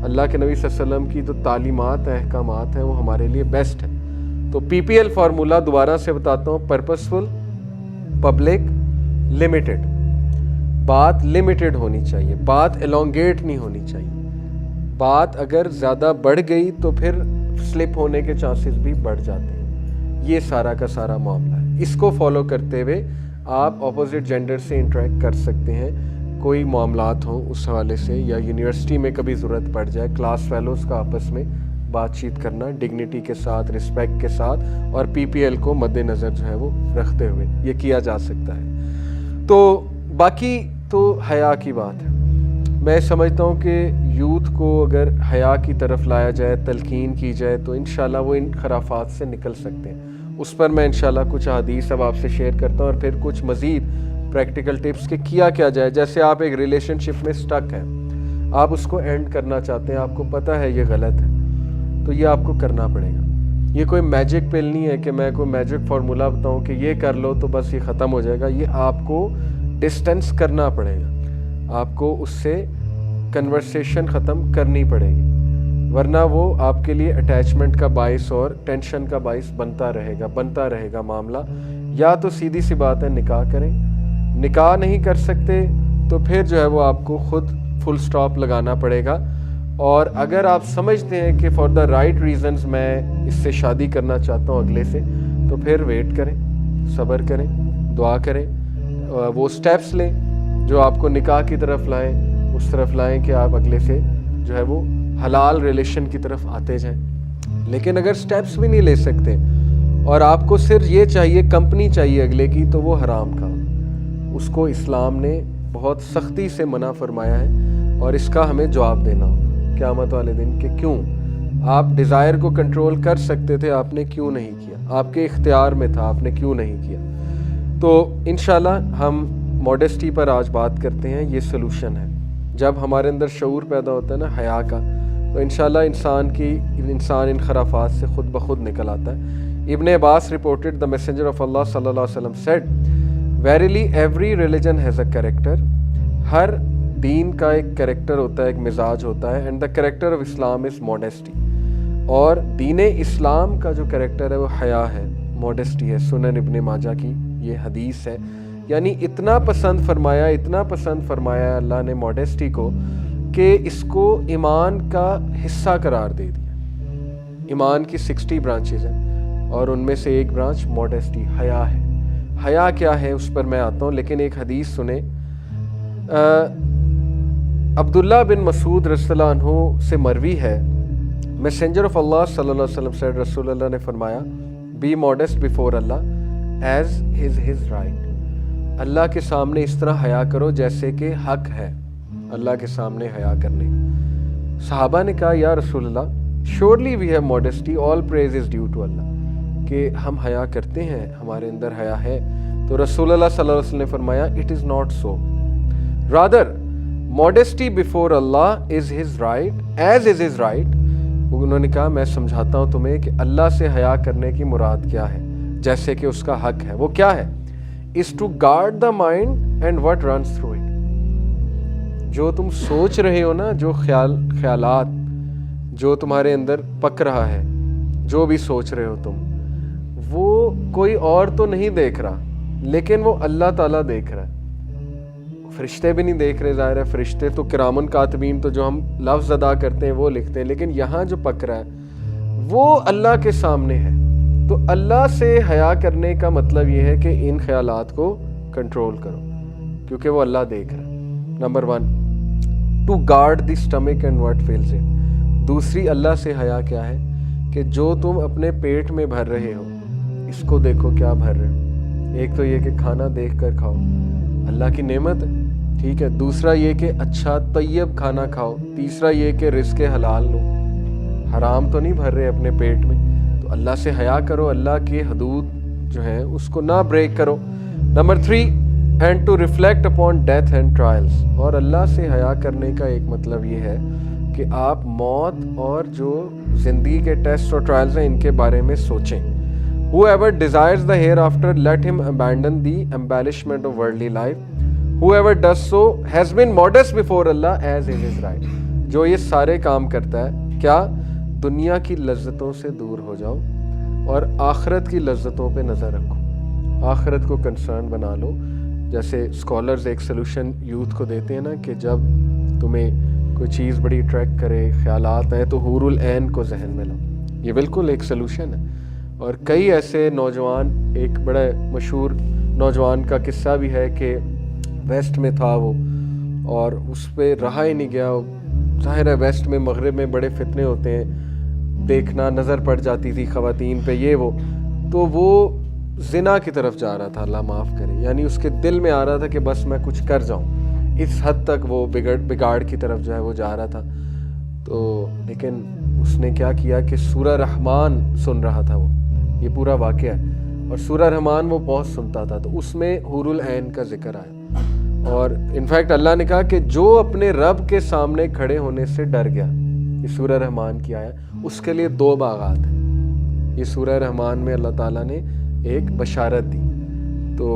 S2: اللہ کے نبی صلی اللہ علیہ وسلم کی جو تعلیمات ہیں، احکامات ہیں، وہ ہمارے لیے بیسٹ ہیں۔ تو پی پی ایل فارمولہ دوبارہ سے بتاتا ہوں، پرپسفل، پبلک، لمیٹڈ۔ بات لمیٹڈ ہونی چاہیے، بات elongate نہیں ہونی چاہیے۔ بات اگر زیادہ بڑھ گئی تو پھر سلپ ہونے کے چانسز بھی بڑھ جاتے ہیں۔ یہ سارا کا سارا معاملہ ہے۔ اس کو فالو کرتے ہوئے آپ اپوزٹ جینڈر سے انٹریکٹ کر سکتے ہیں، کوئی معاملات ہوں اس حوالے سے، یا یونیورسٹی میں کبھی ضرورت پڑ جائے، کلاس فیلوز کا آپس میں بات چیت کرنا ڈگنیٹی کے ساتھ، رسپیکٹ کے ساتھ، اور پی پی ایل کو مد نظر جو ہے وہ رکھتے ہوئے یہ کیا جا سکتا ہے۔ تو باقی تو حیا کی بات ہے۔ میں سمجھتا ہوں کہ یوتھ کو اگر حیا کی طرف لایا جائے، تلقین کی جائے، تو انشاءاللہ وہ ان خرافات سے نکل سکتے ہیں۔ اس پر میں انشاءاللہ کچھ احادیث اب آپ سے شیئر کرتا ہوں، اور پھر کچھ مزید پریکٹیکل ٹپس کہ کیا جائے۔ جیسے آپ ایک ریلیشن شپ میں سٹک ہیں، آپ اس کو اینڈ کرنا چاہتے ہیں، آپ کو پتہ ہے یہ غلط ہے، تو یہ آپ کو کرنا پڑے گا۔ یہ کوئی میجک پل نہیں ہے کہ میں کوئی میجک فارمولہ بتاؤں کہ یہ کر لو تو بس یہ ختم ہو جائے گا۔ یہ آپ کو ڈسٹینس کرنا پڑے گا، آپ کو اس سے کنورسیشن ختم کرنی پڑے گی، ورنہ وہ آپ کے لیے اٹیچمنٹ کا باعث اور ٹینشن کا باعث بنتا رہے گا معاملہ۔ یا تو سیدھی سی بات ہے نکاح کریں، نکاح نہیں کر سکتے تو پھر جو ہے وہ آپ کو خود فل سٹاپ لگانا پڑے گا۔ اور اگر آپ سمجھتے ہیں کہ فار دا رائٹ ریزنز میں اس سے شادی کرنا چاہتا ہوں اگلے سے، تو پھر ویٹ کریں، صبر کریں، دعا کریں، وہ سٹیپس لیں جو آپ کو نکاح کی طرف لائیں، اس طرف لائیں کہ آپ اگلے سے جو ہے وہ حلال ریلیشن کی طرف آتے جائیں۔ لیکن اگر سٹیپس بھی نہیں لے سکتے اور آپ کو صرف یہ چاہیے، کمپنی چاہیے اگلے کی، تو وہ حرام کام، اس کو اسلام نے بہت سختی سے منع فرمایا ہے، اور اس کا ہمیں جواب دینا ہوگا قیامت والے دن کہ کیوں آپ ڈیزائر کو کنٹرول کر سکتے تھے، آپ نے کیوں نہیں کیا، آپ کے اختیار میں تھا، آپ نے کیوں نہیں کیا۔ تو انشاءاللہ ہم موڈسٹی پر آج بات کرتے ہیں، یہ سلوشن ہے۔ جب ہمارے اندر شعور پیدا ہوتا ہے نا حیا کا، تو انشاءاللہ انسان ان خرافات سے خود بخود نکل آتا ہے۔ ابن عباس reported the messenger of Allah صلی اللہ علیہ وسلم said, verily every religion has a character. ہر دین کا ایک کریکٹر ہوتا ہے، ایک مزاج ہوتا ہے، and the character of Islam is modesty. اور دین اسلام کا جو کریکٹر ہے وہ حیا ہے، موڈسٹی ہے۔ سنن ابن ماجہ کی یہ حدیث ہے، یعنی اتنا پسند فرمایا اللہ نے موڈسٹی کو کہ اس کو ایمان کا حصہ قرار دے دیا۔ ایمان کی 60 برانچز ہیں اور ان میں سے ایک برانچ موڈسٹی، حیا ہے۔ حیا کیا ہے اس پر میں آتا ہوں، لیکن ایک حدیث سنیں۔ عبداللہ بن مسعود رضی اللہ عنہ سے مروی ہے، میسنجر آف اللہ صلی اللہ علیہ وسلم said، رسول اللہ نے فرمایا be modest before Allah as is his right, اللہ کے سامنے اس طرح حیا کرو جیسے کہ حق ہے اللہ کے سامنے حیا کرنے کا۔ صحابہ نے کہا یا رسول اللہ surely we have modesty, all praise is due to اللہ، کہ ہم حیا کرتے ہیں، ہمارے اندر حیا ہے۔ تو رسول اللہ صلی اللہ علیہ وسلم نے فرمایا it is not so, rather modesty before Allah is his right as is his right۔ انہوں نے کہا میں سمجھاتا ہوں تمہیں کہ اللہ سے حیا کرنے کی مراد کیا ہے، جیسے کہ اس کا حق ہے۔ وہ کیا ہے؟ is to guard the mind and what runs through it۔ جو تم سوچ رہے ہو نا، جو خیالات جو تمہارے اندر پک رہا ہے، جو بھی سوچ رہے ہو تم، وہ کوئی اور تو نہیں دیکھ رہا، لیکن وہ اللہ تعالیٰ دیکھ رہا ہے۔ فرشتے بھی نہیں دیکھ رہے، ظاہر ہے فرشتے تو کرامن کاتبین تو جو ہم لفظ ادا کرتے ہیں وہ لکھتے ہیں، لیکن یہاں جو پک رہا ہے وہ اللہ کے سامنے ہے۔ تو اللہ سے حیا کرنے کا مطلب یہ ہے کہ ان خیالات کو کنٹرول کرو، کیونکہ وہ اللہ دیکھ رہا ہے۔ Number 1 to guard the stomach and what fills it. دوسری اللہ سے حیا کیا ہے کہ جو تم اپنے پیٹ میں بھر رہے ہو اس کو دیکھو کیا بھر رہے ہو۔ ایک تو یہ کہ کھانا دیکھ کر کھاؤ، اللہ کی نعمت ہے، ٹھیک ہے۔ دوسرا یہ کہ اچھا طیب کھانا کھاؤ۔ تیسرا یہ کہ رزق حلال لو، حرام تو نہیں بھر رہے اپنے پیٹ میں۔ تو اللہ سے حیا کرو، اللہ کی حدود جو ہیں اس کو نہ بریک کرو۔ Number 3 and to reflect upon death and trials. اور اللہ سے حیا کرنے کا ایک مطلب یہ ہے کہ آپ موت اور جو زندگی کے ٹیسٹ اور ٹرائلز ہیں ان کے بارے میں سوچیں۔ Whoever desires the hereafter, let him abandon the embellishment of worldly life. Whoever does so has been modest before Allah as is his right۔ جو یہ سارے کام کرتا ہے، کیا؟ دنیا کی لذتوں سے دور ہو جاؤ اور آخرت کی لذتوں پہ نظر رکھو، آخرت کو کنسرن بنا لو۔ جیسے اسکالرز ایک سلوشن یوتھ کو دیتے ہیں نا کہ جب تمہیں کوئی چیز بڑی اٹریکٹ کرے، خیالات آئے، تو حور العین کو ذہن میں لاؤ۔ یہ بالکل ایک سلوشن ہے۔ اور کئی ایسے نوجوان، ایک بڑا مشہور نوجوان کا قصہ بھی ہے کہ ویسٹ میں تھا وہ، اور اس پہ رہا ہی نہیں گیا۔ ظاہر ہے ویسٹ میں، مغرب میں بڑے فتنے ہوتے ہیں، دیکھنا نظر پڑ جاتی تھی خواتین پہ، یہ وہ، تو وہ زنا کی طرف جا رہا تھا، اللہ معاف کرے، یعنی اس کے دل میں آ رہا تھا کہ بس میں کچھ کر جاؤں، اس حد تک وہ بگاڑ کی طرف جو ہے وہ جا رہا تھا۔ تو لیکن اس نے کیا کیا کہ سورہ رحمان سن رہا تھا، وہ یہ پورا واقعہ ہے، اور سورہ رحمان وہ بہت سنتا تھا، تو اس میں حور العین کا ذکر آیا، اور انفیکٹ اللہ نے کہا کہ جو اپنے رب کے سامنے کھڑے ہونے سے ڈر گیا، یہ سورہ رحمان کی آیا، اس کے لیے 2 باغات ہیں۔ یہ سورہ رحمان میں اللہ تعالیٰ نے ایک بشارت دی، تو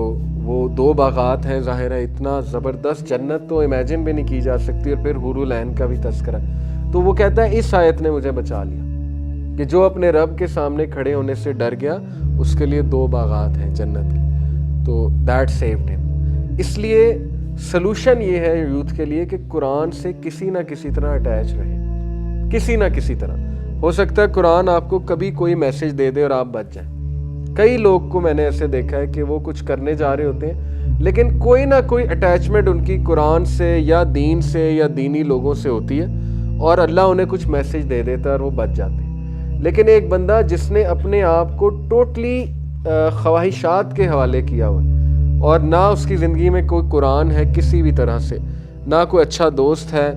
S2: وہ 2 باغات ہیں۔ ظاہر ہے اتنا زبردست جنت تو امیجن بھی نہیں کی جا سکتی، اور پھر حور العین کا بھی تذکرہ۔ تو وہ کہتا ہے اس آیت نے مجھے بچا لیا کہ جو اپنے رب کے سامنے کھڑے ہونے سے ڈر گیا، اس کے لیے 2 باغات ہیں جنت کے، تو دیٹ سیوڈ ہم۔ اس لیے سلوشن یہ ہے یوتھ کے لیے کہ قرآن سے کسی نہ کسی طرح اٹیچ رہیں، کسی نہ کسی طرح۔ ہو سکتا ہے قرآن آپ کو کبھی کوئی میسج دے دے اور آپ بچ جائیں۔ کئی لوگ کو میں نے ایسے دیکھا ہے کہ وہ کچھ کرنے جا رہے ہوتے ہیں، لیکن کوئی نہ کوئی اٹیچمنٹ ان کی قرآن سے یا دین سے یا دینی لوگوں سے ہوتی ہے، اور اللہ انہیں کچھ میسج دے دیتا ہے اور وہ بچ جاتے ہیں۔ لیکن ایک بندہ جس نے اپنے آپ کو ٹوٹلی خواہشات کے حوالے کیا ہوا ہے، اور نہ اس کی زندگی میں کوئی قرآن ہے کسی بھی طرح سے، نہ کوئی اچھا دوست ہے،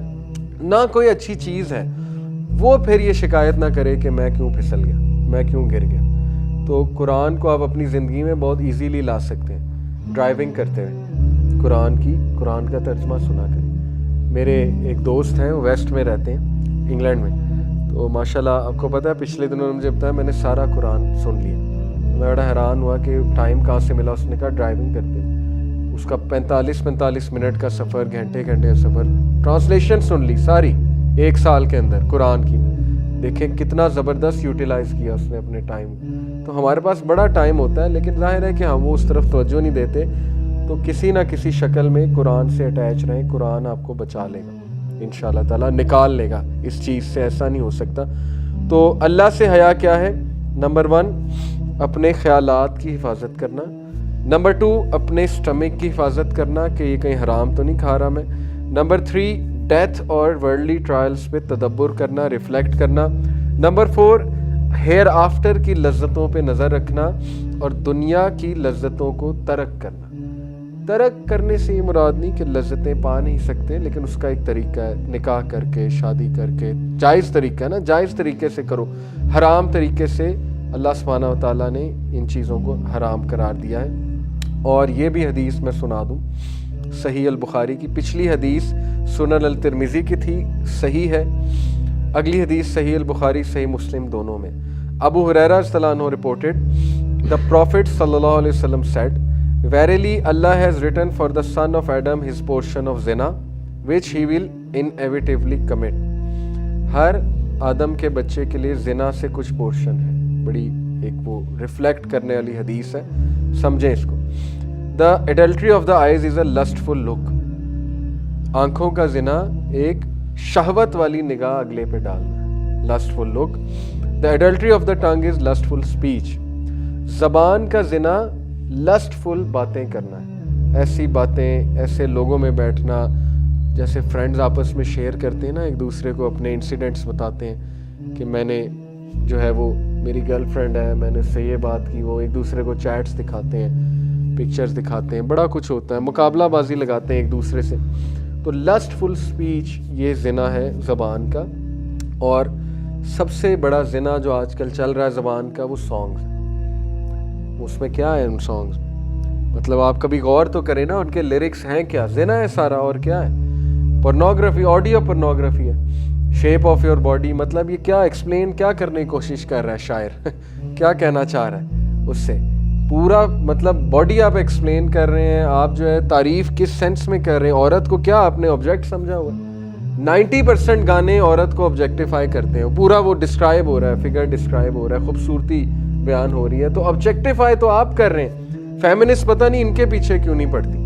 S2: نہ کوئی اچھی چیز ہے، وہ پھر یہ شکایت نہ کرے کہ میں کیوں پھسل گیا، میں کیوں گر گیا۔ تو قرآن کو آپ اپنی زندگی میں بہت ایزیلی لا سکتے ہیں، ڈرائیونگ کرتے ہوئے قرآن کا ترجمہ سنا کریں۔ میرے ایک دوست ہیں، وہ ویسٹ میں رہتے ہیں، انگلینڈ میں، تو ماشاءاللہ آپ کو پتہ ہے پچھلے دنوں نے مجھے بتایا میں نے سارا قرآن سن لیا۔ میں بڑا حیران ہوا کہ ٹائم کہاں سے ملا۔ اس نے کہا ڈرائیونگ کرتے، اس کا 45 منٹ کا سفر، گھنٹے کا سفر، ٹرانسلیشن سن لی ساری 1 سال کے اندر قرآن کی۔ دیکھیں کتنا زبردست یوٹیلائز کیا اس نے اپنے ٹائم۔ تو ہمارے پاس بڑا ٹائم ہوتا ہے، لیکن ظاہر ہے کہ ہم وہ اس طرف توجہ نہیں دیتے۔ تو کسی نہ کسی شکل میں قرآن سے اٹیچ رہیں، قرآن آپ کو بچا لے گا انشاءاللہ تعالیٰ، نکال لے گا اس چیز سے، ایسا نہیں ہو سکتا۔ تو اللہ سے حیا کیا ہے؟ نمبر 1 اپنے خیالات کی حفاظت کرنا، نمبر 2 اپنے اسٹمک کی حفاظت کرنا کہ یہ کہیں حرام تو نہیں کھا رہا میں. نمبر 3 ڈیتھ اور ورلڈلی ٹرائلز پہ تدبر کرنا، ریفلیکٹ کرنا. نمبر 4 ہیئر آفٹر کی لذتوں پہ نظر رکھنا اور دنیا کی لذتوں کو ترک کرنا. ترک کرنے سے یہ مراد نہیں کہ لذتیں پا نہیں سکتے، لیکن اس کا ایک طریقہ ہے، نکاح کر کے، شادی کر کے، جائز طریقہ ہے نا، جائز طریقے سے کرو. حرام طریقے سے اللہ سبحانہ و تعالیٰ نے ان چیزوں کو حرام قرار دیا ہے. اور یہ بھی حدیث میں سنا دوں، صحیح البخاری کی. پچھلی حدیث سنن الترمذی کی تھی، صحیح ہے. اگلی حدیث صحیح البخاری صحیح مسلم دونوں میں. ابو ہریرہ رضی اللہ عنہ reported, the Prophet sallallahu alaihi wasallam said, verily Allah has written for the son of Adam his portion of zina which he will inevitably commit. ہر آدم کے بچے کے لیے زنا سے کچھ پورشن ہے. بڑی ایک وہ ریفلیکٹ کرنے والی حدیث ہے، سمجھیں اس کو. The adultery of the eyes is a lustful look. آنکھوں کا زنا ایک شہوت والی نگاہ اگلے پہ ڈالنا. lustful look. The adultery of the tongue is lustful speech. زبان کا زنا لسٹفل باتیں کرنا ہے. ایسی باتیں، ایسے لوگوں میں بیٹھنا جیسے فرینڈز آپس میں شیئر کرتے ہیں نا، ایک دوسرے کو اپنے انسیڈنٹس بتاتے ہیں کہ میں نے جو ہے وہ میری گرل فرینڈ ہے، میں نے اس سے یہ بات کی. وہ ایک دوسرے کو چیٹس دکھاتے ہیں، پکچرز دکھاتے ہیں، بڑا کچھ ہوتا ہے، مقابلہ بازی لگاتے ہیں ایک دوسرے سے. تو لسٹفل اسپیچ یہ زنا ہے زبان کا. اور سب سے بڑا زنا جو آج کل چل رہا ہے زبان کا، وہ سانگز. اس میں کیا ہے ان سانگز؟ مطلب آپ کبھی غور تو کریں نا، ان کے لیرکس ہیں کیا؟ زنا ہے سارا، اور کیا ہے؟ پورنوگرافی، آڈیو پورنوگرافی ہے. شیپ آف یور باڈی، مطلب یہ کیا ایکسپلین کیا کرنے کی کوشش کر رہا ہے شاعر کیا کہنا چاہ رہا ہے اس سے؟ پورا مطلب باڈی آپ ایکسپلین کر رہے ہیں. آپ جو ہے تعریف کس سینس میں کر رہے ہیں؟ عورت کو کیا آپ نے آبجیکٹ سمجھا ہوا ہے؟ 90% گانے عورت کو آبجیکٹیفائی کرتے ہیں. پورا وہ ڈسکرائب ہو رہا ہے، فگر ڈسکرائب ہو رہا ہے، خوبصورتی بیان ہو رہی ہے. تو آبجیکٹیفائی تو آپ کر رہے ہیں. فیمنسٹ پتہ نہیں ان کے پیچھے کیوں نہیں پڑتی.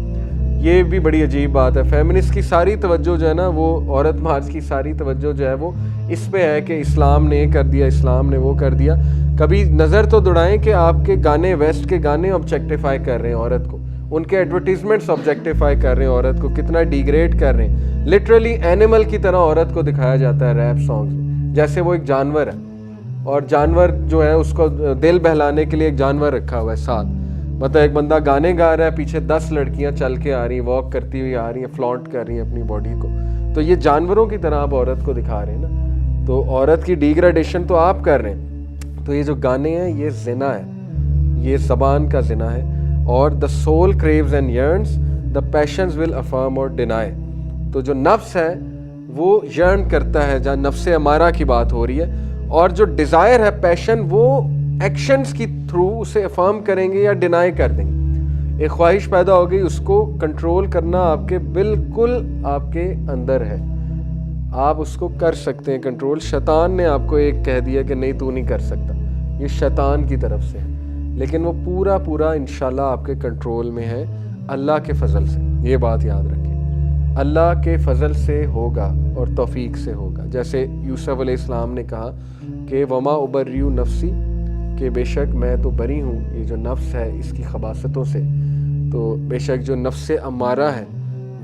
S2: یہ بھی بڑی عجیب بات ہے. فیمنسٹ کی ساری توجہ جو ہے نا، وہ عورت مارچ کی ساری توجہ جو ہے وہ اس پہ ہے کہ اسلام نے یہ کر دیا، اسلام نے وہ کر دیا. کبھی نظر تو دوڑائیں کہ آپ کے گانے، ویسٹ کے گانے آبجیکٹیفائی کر رہے ہیں عورت کو. ان کے ایڈورٹیزمنٹس آبجیکٹیفائی کر رہے ہیں عورت کو، کتنا ڈیگریڈ کر رہے ہیں. لٹرلی اینیمل کی طرح عورت کو دکھایا جاتا ہے ریپ سانگز میں، جیسے وہ ایک جانور ہے. اور جانور جو ہے اس کو دل بہلانے کے لیے ایک جانور رکھا ہوا ہے ساتھ. مطلب ایک بندہ گانے گا رہا ہے، پیچھے 10 لڑکیاں چل کے آ رہی ہیں، واک کرتی ہوئی آ رہی ہیں، فلانٹ کر رہی ہیں اپنی باڈی کو. تو یہ جانوروں کی طرح آپ عورت کو دکھا رہے ہیں نا. تو عورت کی ڈیگریڈیشن تو آپ کر رہے ہیں. تو یہ جو گانے ہیں یہ زنا ہے، یہ زبان کا زنا ہے. اور the soul craves and yearns, the passions will affirm or deny. تو جو نفس ہے وہ yearn کرتا ہے، جہاں نفس امارہ کی بات ہو رہی ہے. اور جو ڈیزائر ہے، پیشن، وہ ایکشنز کی تھرو اسے افرم کریں گے یا ڈینائی کر دیں گے. ایک خواہش پیدا ہو گئی، اس کو کنٹرول کرنا آپ کے بالکل آپ کے اندر ہے. آپ اس کو کر سکتے ہیں کنٹرول. شیطان نے آپ کو ایک کہہ دیا کہ نہیں تو نہیں کر سکتا، یہ شیطان کی طرف سے ہے. لیکن وہ پورا انشاءاللہ آپ کے کنٹرول میں ہے اللہ کے فضل سے. یہ بات یاد رکھیں، اللہ کے فضل سے ہوگا اور توفیق سے ہوگا. جیسے یوسف علیہ السلام نے کہا کہ وما ابریو نفسی، کہ بے شک میں تو بری ہوں یہ جو نفس ہے اس کی خباثتوں سے. تو بے شک جو نفس امارہ ہے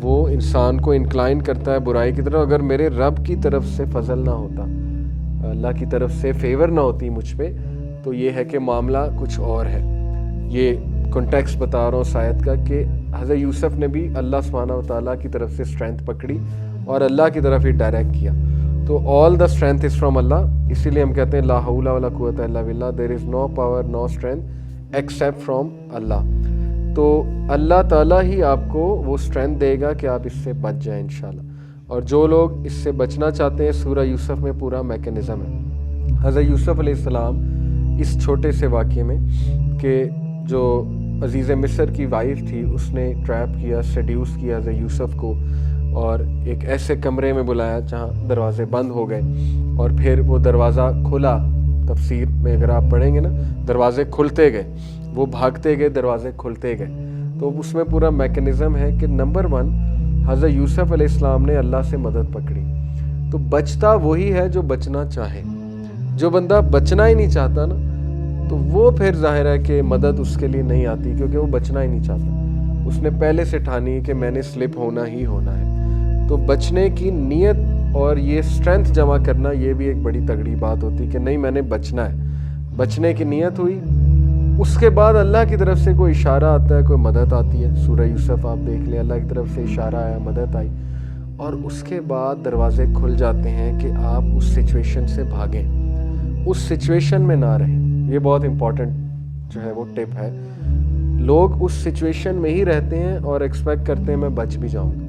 S2: وہ انسان کو انکلائن کرتا ہے برائی کی طرف. اگر میرے رب کی طرف سے فضل نہ ہوتا، اللہ کی طرف سے فیور نہ ہوتی مجھ پہ، تو یہ ہے کہ معاملہ کچھ اور ہے. یہ کنٹیکسٹ بتا رہا ہوں اس آیت کا کہ حضرت یوسف نے بھی اللہ سبحانہ و تعالیٰ کی طرف سے اسٹرینتھ پکڑی اور اللہ کی طرف ہی ڈائریکٹ کیا. تو آل دا اسٹرینتھ از فرام اللہ. اسی لیے ہم کہتے ہیں لا حول ولا قوت الا باللہ، there is no power no strength except from Allah. تو اللہ تعالیٰ ہی آپ کو وہ اسٹرینتھ دے گا کہ آپ اس سے بچ جائیں انشاءاللہ. اور جو لوگ اس سے بچنا چاہتے ہیں، سورہ یوسف میں پورا میکینزم ہے. حضرت یوسف علیہ السلام اس چھوٹے سے واقعے میں کہ جو عزیز مصر کی وائف تھی، اس نے ٹریپ کیا، سیڈیوس کیا حضرت یوسف کو، اور ایک ایسے کمرے میں بلایا جہاں دروازے بند ہو گئے. اور پھر وہ دروازہ کھلا. تفسیر میں اگر آپ پڑھیں گے نا، دروازے کھلتے گئے، وہ بھاگتے گئے، دروازے کھلتے گئے. تو اس میں پورا میکینزم ہے کہ نمبر 1 حضرت یوسف علیہ السلام نے اللہ سے مدد پکڑی. تو بچتا وہی ہے جو بچنا چاہے. جو بندہ بچنا ہی نہیں چاہتا نا، تو وہ پھر ظاہر ہے کہ مدد اس کے لیے نہیں آتی، کیونکہ وہ بچنا ہی نہیں چاہتا، اس نے پہلے سے ٹھانی کہ میں نے سلپ ہونا ہی ہونا ہے۔ تو بچنے کی نیت اور یہ اسٹرینتھ جمع کرنا، یہ بھی ایک بڑی تگڑی بات ہوتی کہ نہیں میں نے بچنا ہے، بچنے کی نیت ہوئی، اس کے بعد اللہ کی طرف سے کوئی اشارہ آتا ہے، کوئی مدد آتی ہے۔ سورہ یوسف آپ دیکھ لیں، اللہ کی طرف سے اشارہ آیا، مدد آئی، اور اس کے بعد دروازے کھل جاتے ہیں کہ آپ اس سچویشن سے بھاگیں، اس سچویشن میں نہ رہیں۔ یہ بہت امپورٹنٹ جو ہے وہ ٹپ ہے۔ لوگ اس سچویشن میں ہی رہتے ہیں اور ایکسپیکٹ کرتے ہیں میں بچ بھی جاؤں گا۔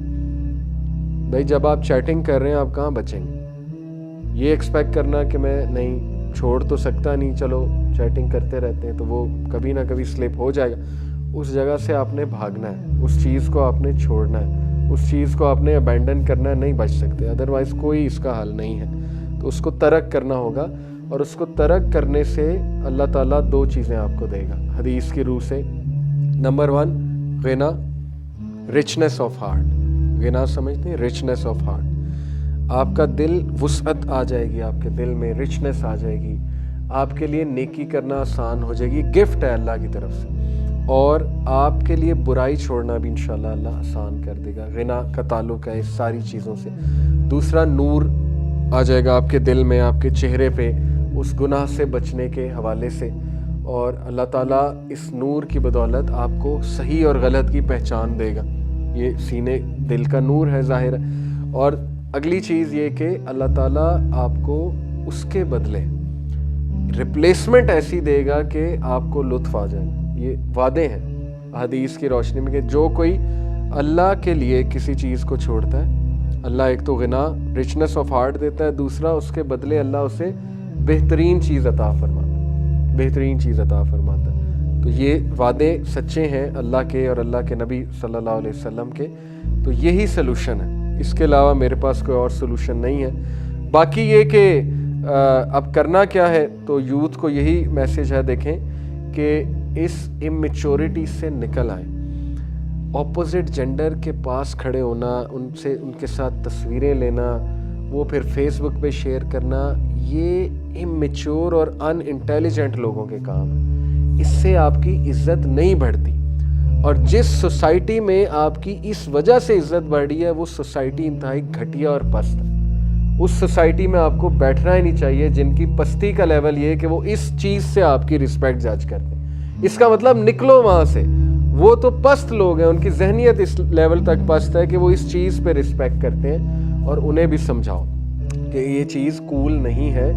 S2: بھائی جب آپ چیٹنگ کر رہے ہیں آپ کہاں بچیں گے؟ یہ ایکسپیکٹ کرنا کہ میں نہیں چھوڑ تو سکتا نہیں، چلو چیٹنگ کرتے رہتے ہیں تو وہ کبھی نہ کبھی سلپ ہو جائے گا، اس جگہ سے آپ نے بھاگنا ہے، اس چیز کو آپ نے چھوڑنا ہے، اس چیز کو آپ نے ابینڈن کرنا ہے، نہیں بچ سکتے، ادروائز کوئی اس کا حل نہیں ہے۔ تو اس کو ترک کرنا ہوگا، اور اس کو ترک کرنے سے اللہ تعالیٰ دو چیزیں آپ کو دے گا حدیث کی روح سے۔ نمبر 1 غنا، رچنس آف ہارٹ۔ غنا سمجھتے ہیں؟ رچنس آف ہارٹ، آپ کا دل وسعت آ جائے گی، آپ کے دل میں رچنس آ جائے گی، آپ کے لیے نیکی کرنا آسان ہو جائے گی، گفٹ ہے اللہ کی طرف سے، اور آپ کے لیے برائی چھوڑنا بھی انشاءاللہ اللہ آسان کر دے گا۔ غنا کا تعلق ہے اس ساری چیزوں سے۔ دوسرا، نور آ جائے گا آپ کے دل میں، آپ کے چہرے پہ، اس گناہ سے بچنے کے حوالے سے، اور اللہ تعالیٰ اس نور کی بدولت آپ کو صحیح اور غلط کی پہچان دے گا۔ یہ سینے دل کا نور ہے ظاہر ہے۔ اور اگلی چیز یہ کہ اللہ تعالیٰ آپ کو اس کے بدلے ریپلیسمنٹ ایسی دے گا کہ آپ کو لطف آ جائے۔ یہ وعدے ہیں حدیث کی روشنی میں کہ جو کوئی اللہ کے لیے کسی چیز کو چھوڑتا ہے، اللہ ایک تو غنا رچنس آف ہارٹ دیتا ہے، دوسرا اس کے بدلے اللہ اسے بہترین چیز عطا فرماتا ہے، بہترین چیز عطا فرماتا ہے۔ تو یہ وعدے سچے ہیں اللہ کے اور اللہ کے نبی صلی اللہ علیہ وسلم کے۔ تو یہی سلوشن ہے، اس کے علاوہ میرے پاس کوئی اور سلوشن نہیں ہے۔ باقی یہ کہ اب کرنا کیا ہے، تو یوتھ کو یہی میسیج ہے، دیکھیں کہ اس امیچورٹی سے نکل آئیں۔ اپوزٹ جینڈر کے پاس کھڑے ہونا، ان کے ساتھ تصویریں لینا، وہ پھر فیس بک پہ شیئر کرنا، یہ امیچور اور ان انٹیلیجنٹ لوگوں کے کام ہے۔ اس سے آپ کی عزت نہیں بڑھتی، اور جس سوسائٹی میں آپ کی اس وجہ سے عزت بڑھ رہی ہے وہ سوسائٹی انتہائی گھٹیا اور پست ہے۔ اس سوسائٹی میں آپ کو بیٹھنا ہی نہیں چاہیے جن کی پستی کا لیول یہ ہے کہ وہ اس چیز سے آپ کی رسپیکٹ جج کرتے ہیں۔ اس کا مطلب نکلو وہاں سے، وہ تو پست لوگ ہیں، ان کی ذہنیت اس لیول تک پست ہے کہ وہ اس چیز پہ رسپیکٹ کرتے ہیں، اور انہیں بھی سمجھاؤ کہ یہ چیز کول نہیں ہے،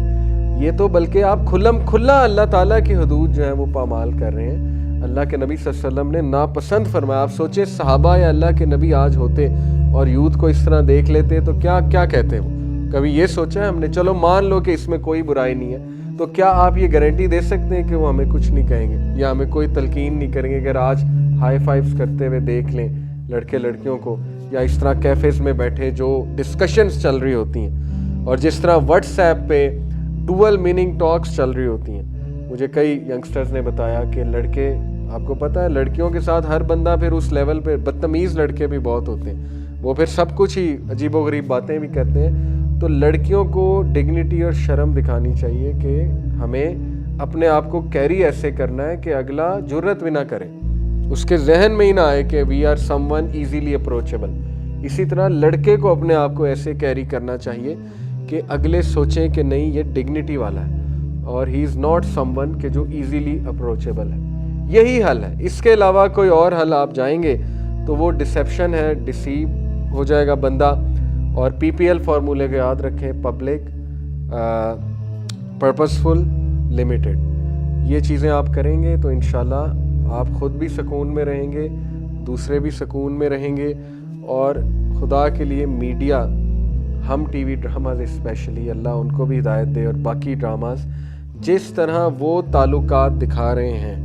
S2: یہ تو بلکہ آپ کھلم کھلا اللہ تعالیٰ کی حدود جو ہیں وہ پامال کر رہے ہیں۔ اللہ کے نبی صلی اللہ علیہ وسلم نے ناپسند فرمایا۔ آپ سوچیں صحابہ یا اللہ کے نبی آج ہوتے اور یوتھ کو اس طرح دیکھ لیتے تو کیا کہتے وہ؟ کبھی یہ سوچا ہے ہم نے؟ چلو مان لو کہ اس میں کوئی برائی نہیں ہے، تو کیا آپ یہ گارنٹی دے سکتے ہیں کہ وہ ہمیں کچھ نہیں کہیں گے یا ہمیں کوئی تلقین نہیں کریں گے؟ اگر آج ہائی فائیوز کرتے ہوئے دیکھ لیں لڑکے لڑکیوں کو، یا اس طرح کیفیز میں بیٹھے جو ڈسکشنز چل رہی ہوتی ہیں، اور جس طرح واٹس ایپ پہ ڈوئل میننگ ٹاکس چل رہی ہوتی ہیں، مجھے کئی ینگسٹرز نے بتایا کہ لڑکے، آپ کو پتہ ہے لڑکیوں کے ساتھ ہر بندہ پھر اس لیول پہ بدتمیز لڑکے بھی بہت ہوتے ہیں، وہ پھر سب کچھ ہی عجیب و غریب باتیں بھی کرتے ہیں۔ تو لڑکیوں کو ڈگنیٹی اور شرم دکھانی چاہیے کہ ہمیں اپنے آپ کو کیری ایسے کرنا ہے کہ اگلا جرت بھی نہ کرے، اس کے ذہن میں ہی نہ آئے کہ we are someone easily approachable. اسی طرح لڑکے کو اپنے آپ کو ایسے کیری کرنا چاہیے کہ اگلے سوچیں کہ نہیں یہ ڈگنیٹی والا ہے اور ہی از ناٹ سم ون کہ جو ایزیلی اپروچیبل ہے۔ یہی حل ہے، اس کے علاوہ کوئی اور حل آپ جائیں گے تو وہ ڈسیپشن ہے، ڈسیو ہو جائے گا بندہ۔ اور PPL فارمولے کو یاد رکھیں، پبلک، پرپسفل، لمیٹڈ۔ یہ چیزیں آپ کریں گے تو انشاءاللہ آپ خود بھی سکون میں رہیں گے، دوسرے بھی سکون میں رہیں گے۔ اور خدا کے لیے میڈیا، ہم ٹی وی ڈراماز اسپیشلی، اللہ ان کو بھی ہدایت دے، اور باقی ڈراماز جس طرح وہ تعلقات دکھا رہے ہیں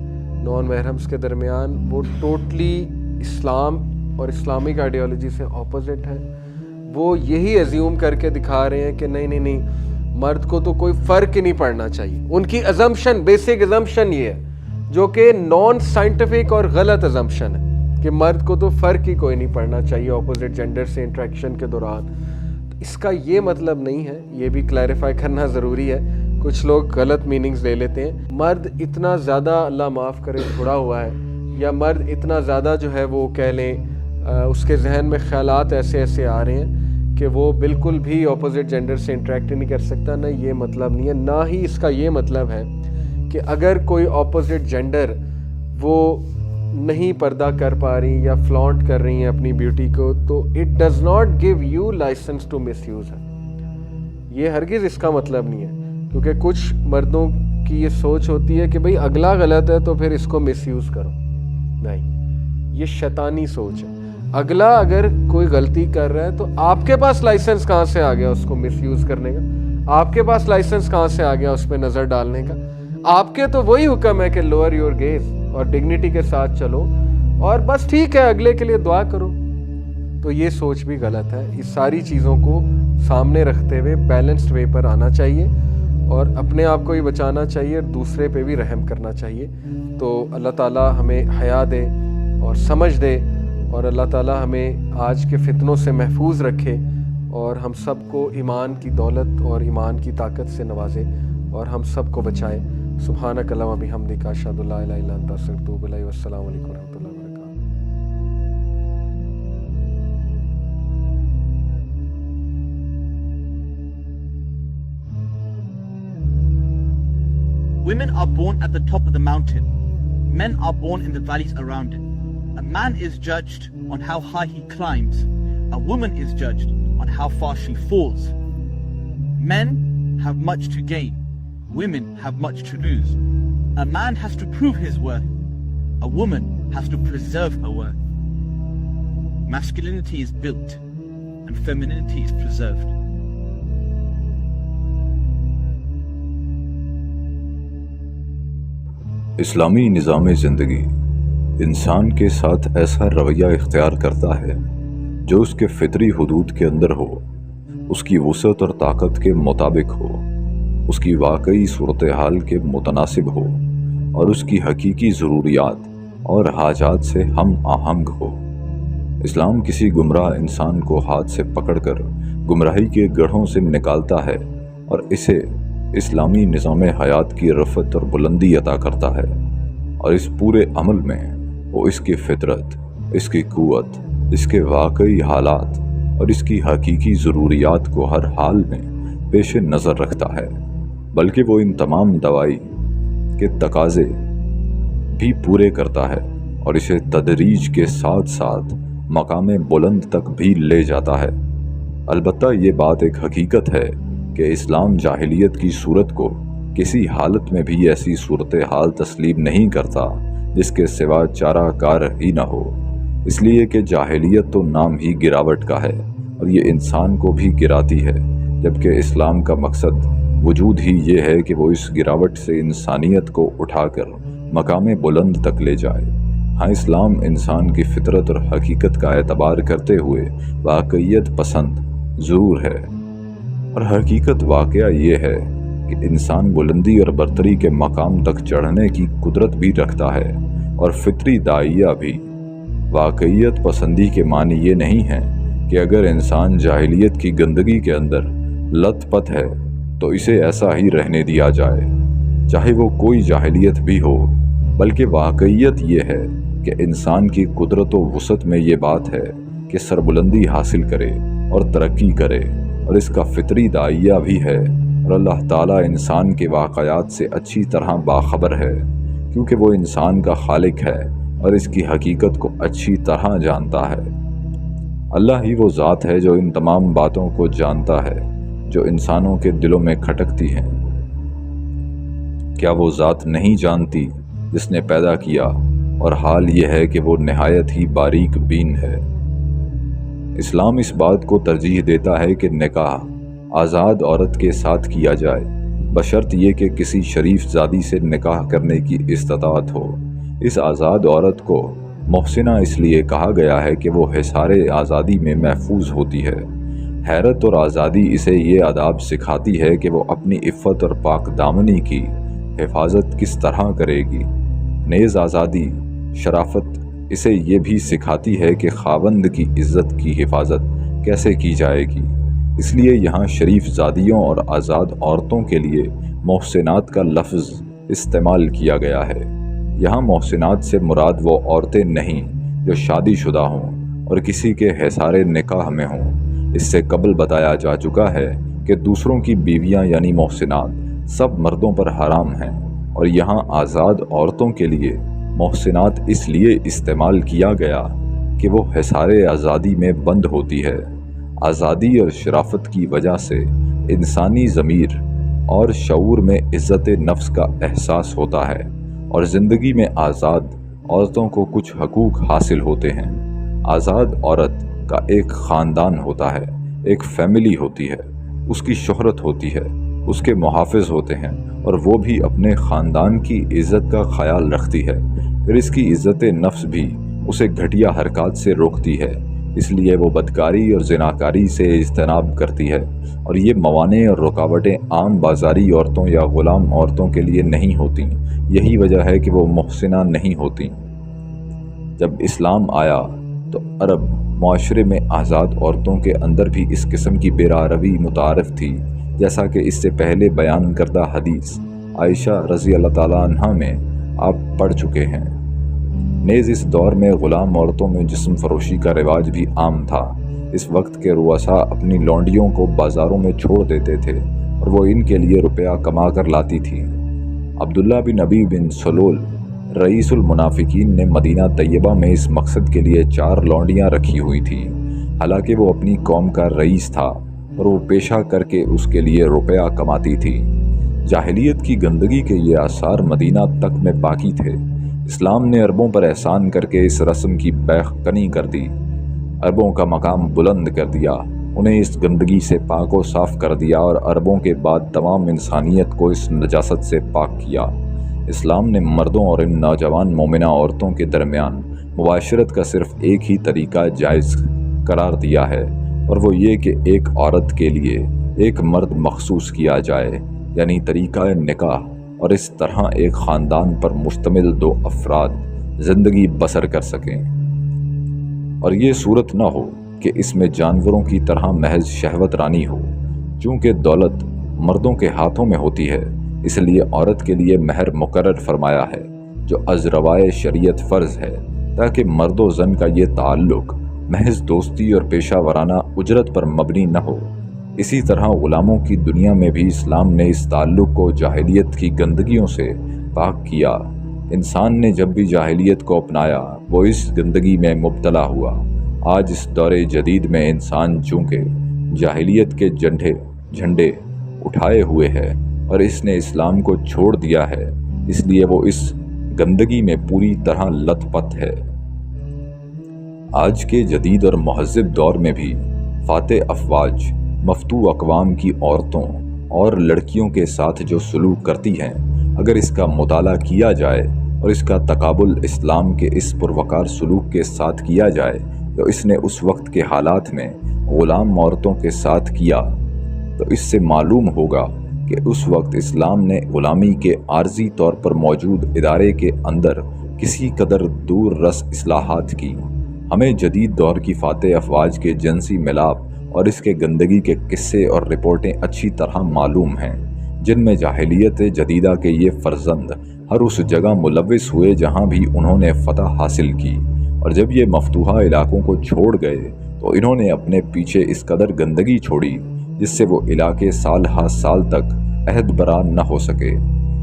S2: نان محرمس کے درمیان، وہ ٹوٹلی اسلام اور اسلامک آئیڈیالوجی سے اپوزٹ ہے۔ وہ یہی ایزیوم کر کے دکھا رہے ہیں کہ نہیں مرد کو تو کوئی فرق ہی نہیں پڑنا چاہیے۔ ان کی ازمپشن، بیسک ازمپشن یہ ہے جو کہ نان سائنٹیفک اور غلط ازمپشن ہے کہ مرد کو تو فرق ہی کوئی نہیں پڑنا چاہیے اپوزٹ جینڈر سے انٹریکشن کے دوران۔ اس کا یہ مطلب نہیں ہے، یہ بھی کلیریفائی کرنا ضروری ہے۔ کچھ لوگ غلط میننگز لے لیتے ہیں. مرد اتنا زیادہ اللہ معاف کرے چھڑا ہوا ہے، یا مرد اتنا زیادہ جو ہے وہ کہہ لیں اس کے ذہن میں خیالات ایسے ایسے آ رہے ہیں کہ وہ بالکل بھی اپوزٹ جینڈر سے انٹریکٹ نہیں کر سکتا. نہ یہ مطلب نہیں ہے، نہ ہی اس کا یہ مطلب ہے کہ اگر کوئی اپوزٹ جینڈر وہ نہیں پردہ کر پا رہی یا فلانٹ کر رہی ہیں اپنی بیوٹی کو، تو it does not give you license to misuse ہے. یہ ہرگز اس کا مطلب نہیں ہے، کیونکہ کچھ مردوں کی یہ سوچ ہوتی ہے کہ بھئی اگلا غلط ہے تو پھر اس کو مس یوز کرو. نہیں، یہ شیطانی سوچ ہے. اگلا اگر کوئی غلطی کر رہا ہے تو آپ کے پاس لائسنس کہاں سے آ گیا اس کو مس یوز کرنے کا؟ آپ کے پاس لائسنس کہاں سے آ گیا اس پہ نظر ڈالنے کا؟ آپ کے تو وہی حکم ہے کہ لوور یور گیز اور ڈگنیٹی کے ساتھ چلو اور بس ٹھیک ہے اگلے کے لیے دعا کرو. تو یہ سوچ بھی غلط ہے. اس ساری چیزوں کو سامنے رکھتے ہوئے بیلنسڈ وے پر آنا چاہیے اور اپنے آپ کو بھی بچانا چاہیے اور دوسرے پہ بھی رحم کرنا چاہیے. تو اللہ تعالیٰ ہمیں حیا دے اور سمجھ دے، اور اللہ تعالیٰ ہمیں آج کے فتنوں سے محفوظ رکھے اور ہم سب کو ایمان کی دولت اور ایمان کی طاقت سے نوازے اور ہم سب کو بچائے. سبحانک اللہم و بحمدک، اشہد ان لا الہ الا انت، استغفرک و اتوب الیک. والسلام علیکم ورحمۃ اللہ وبرکاتہ.
S3: Women are born at the top of the mountain. Men are born in the valleys around it. A man is judged on how high he climbs. A woman is judged on how far she falls. Men have much to gain. Women have much to lose. A man has to prove his worth. A woman has to preserve her worth. Masculinity is built and femininity is preserved.
S1: اسلامی نظام زندگی انسان کے ساتھ ایسا رویہ اختیار کرتا ہے جو اس کے فطری حدود کے اندر ہو، اس کی وسعت اور طاقت کے مطابق ہو، اس کی واقعی صورتحال کے متناسب ہو اور اس کی حقیقی ضروریات اور حاجات سے ہم آہنگ ہو. اسلام کسی گمراہ انسان کو ہاتھ سے پکڑ کر گمراہی کے گڑھوں سے نکالتا ہے اور اسے اسلامی نظام حیات کی رفعت اور بلندی عطا کرتا ہے، اور اس پورے عمل میں وہ اس کی فطرت، اس کی قوت، اس کے واقعی حالات اور اس کی حقیقی ضروریات کو ہر حال میں پیش نظر رکھتا ہے، بلکہ وہ ان تمام دوائی کے تقاضے بھی پورے کرتا ہے اور اسے تدریج کے ساتھ ساتھ مقام بلند تک بھی لے جاتا ہے. البتہ یہ بات ایک حقیقت ہے کہ اسلام جاہلیت کی صورت کو کسی حالت میں بھی ایسی صورتحال تسلیم نہیں کرتا جس کے سوا چارہ کار ہی نہ ہو، اس لیے کہ جاہلیت تو نام ہی گراوٹ کا ہے اور یہ انسان کو بھی گراتی ہے، جبکہ اسلام کا مقصد وجود ہی یہ ہے کہ وہ اس گراوٹ سے انسانیت کو اٹھا کر مقام بلند تک لے جائے. ہاں، اسلام انسان کی فطرت اور حقیقت کا اعتبار کرتے ہوئے واقعیت پسند ضرور ہے، اور حقیقت واقعہ یہ ہے کہ انسان بلندی اور برتری کے مقام تک چڑھنے کی قدرت بھی رکھتا ہے اور فطری داعیہ بھی. واقعیت پسندی کے معنی یہ نہیں ہے کہ اگر انسان جاہلیت کی گندگی کے اندر لت پت ہے تو اسے ایسا ہی رہنے دیا جائے، چاہے وہ کوئی جاہلیت بھی ہو، بلکہ واقعیت یہ ہے کہ انسان کی قدرت و وسعت میں یہ بات ہے کہ سربلندی حاصل کرے اور ترقی کرے، اور اس کا فطری داعیہ بھی ہے. اور اللہ تعالیٰ انسان کے واقعات سے اچھی طرح باخبر ہے، کیونکہ وہ انسان کا خالق ہے اور اس کی حقیقت کو اچھی طرح جانتا ہے. اللہ ہی وہ ذات ہے جو ان تمام باتوں کو جانتا ہے جو انسانوں کے دلوں میں کھٹکتی ہیں. کیا وہ ذات نہیں جانتی جس نے پیدا کیا؟ اور حال یہ ہے کہ وہ نہایت ہی باریک بین ہے. اسلام اس بات کو ترجیح دیتا ہے کہ نکاح آزاد عورت کے ساتھ کیا جائے، بشرط یہ کہ کسی شریف زادی سے نکاح کرنے کی استطاعت ہو. اس آزاد عورت کو محسنہ اس لیے کہا گیا ہے کہ وہ حصار آزادی میں محفوظ ہوتی ہے. حیرت اور آزادی اسے یہ آداب سکھاتی ہے کہ وہ اپنی عفت اور پاک دامنی کی حفاظت کس طرح کرے گی. نیز آزادی شرافت اسے یہ بھی سکھاتی ہے کہ خاوند کی عزت کی حفاظت کیسے کی جائے گی. اس لیے یہاں شریف زادیوں اور آزاد عورتوں کے لیے محسنات کا لفظ استعمال کیا گیا ہے۔ یہاں محسنات سے مراد وہ عورتیں نہیں جو شادی شدہ ہوں اور کسی کے حصار نکاح میں ہوں۔ اس سے قبل بتایا جا چکا ہے کہ دوسروں کی بیویاں یعنی محسنات سب مردوں پر حرام ہیں، اور یہاں آزاد عورتوں کے لیے محسنات اس لیے استعمال کیا گیا کہ وہ حصار آزادی میں بند ہوتی ہے۔ آزادی اور شرافت کی وجہ سے انسانی ضمیر اور شعور میں عزت نفس کا احساس ہوتا ہے، اور زندگی میں آزاد عورتوں کو کچھ حقوق حاصل ہوتے ہیں۔ آزاد عورت کا ایک خاندان ہوتا ہے، ایک فیملی ہوتی ہے، اس کی شہرت ہوتی ہے، اس کے محافظ ہوتے ہیں، اور وہ بھی اپنے خاندان کی عزت کا خیال رکھتی ہے۔ پھر اس کی عزت نفس بھی اسے گھٹیا حرکات سے روکتی ہے، اس لیے وہ بدکاری اور زناکاری سے اجتناب کرتی ہے، اور یہ موانع اور رکاوٹیں عام بازاری عورتوں یا غلام عورتوں کے لیے نہیں ہوتی۔ یہی وجہ ہے کہ وہ محسنہ نہیں ہوتی۔ جب اسلام آیا تو عرب معاشرے میں آزاد عورتوں کے اندر بھی اس قسم کی بے-راروی متعارف تھی، جیسا کہ اس سے پہلے بیان کردہ حدیث عائشہ رضی اللہ تعالیٰ عنہا میں آپ پڑھ چکے ہیں۔ نیز اس دور میں غلام عورتوں میں جسم فروشی کا رواج بھی عام تھا۔ اس وقت کے رؤساء اپنی لونڈیوں کو بازاروں میں چھوڑ دیتے تھے اور وہ ان کے لیے روپیہ کما کر لاتی تھیں۔ عبداللہ بن ابی بن سلول رئیس المنافقین نے مدینہ طیبہ میں اس مقصد کے لیے 4 لونڈیاں رکھی ہوئی تھیں، حالانکہ وہ اپنی قوم کا رئیس تھا اور وہ پیشہ کر کے اس کے لیے روپیہ کماتی تھی۔ جاہلیت کی گندگی کے یہ آثار مدینہ تک میں باقی تھے۔ اسلام نے عربوں پر احسان کر کے اس رسم کی بیخ کنی کر دی، عربوں کا مقام بلند کر دیا، انہیں اس گندگی سے پاک و صاف کر دیا، اور عربوں کے بعد تمام انسانیت کو اس نجاست سے پاک کیا۔ اسلام نے مردوں اور ان نوجوان مومنہ عورتوں کے درمیان معاشرت کا صرف ایک ہی طریقہ جائز قرار دیا ہے، اور وہ یہ کہ ایک عورت کے لیے ایک مرد مخصوص کیا جائے، یعنی طریقہ نکاح، اور اس طرح ایک خاندان پر مشتمل 2 افراد زندگی بسر کر سکیں، اور یہ صورت نہ ہو کہ اس میں جانوروں کی طرح محض شہوت رانی ہو۔ چونکہ دولت مردوں کے ہاتھوں میں ہوتی ہے، اس لیے عورت کے لیے مہر مقرر فرمایا ہے جو از روائے شریعت فرض ہے، تاکہ مرد و زن کا یہ تعلق محض دوستی اور پیشہ ورانہ اجرت پر مبنی نہ ہو۔ اسی طرح غلاموں کی دنیا میں بھی اسلام نے اس تعلق کو جاہلیت کی گندگیوں سے پاک کیا۔ انسان نے جب بھی جاہلیت کو اپنایا وہ اس گندگی میں مبتلا ہوا۔ آج اس دور جدید میں انسان چونکہ جاہلیت کے جھنڈے اٹھائے ہوئے ہے اور اس نے اسلام کو چھوڑ دیا ہے، اس لیے وہ اس گندگی میں پوری طرح لت پت ہے۔ آج کے جدید اور مہذب دور میں بھی فاتح افواج مفتو اقوام کی عورتوں اور لڑکیوں کے ساتھ جو سلوک کرتی ہیں، اگر اس کا مطالعہ کیا جائے اور اس کا تقابل اسلام کے اس پروقار سلوک کے ساتھ کیا جائے تو اس نے اس وقت کے حالات میں غلام عورتوں کے ساتھ کیا، تو اس سے معلوم ہوگا کہ اس وقت اسلام نے غلامی کے عارضی طور پر موجود ادارے کے اندر کسی قدر دور رس اصلاحات کی۔ ہمیں جدید دور کی فاتح افواج کے جنسی ملاپ اور اس کے گندگی کے قصے اور رپورٹیں اچھی طرح معلوم ہیں، جن میں جاہلیت جدیدہ کے یہ فرزند ہر اس جگہ ملوث ہوئے جہاں بھی انہوں نے فتح حاصل کی، اور جب یہ مفتوحہ علاقوں کو چھوڑ گئے تو انہوں نے اپنے پیچھے اس قدر گندگی چھوڑی جس سے وہ علاقے سال ہا سال تک عہد برآں نہ ہو سکے۔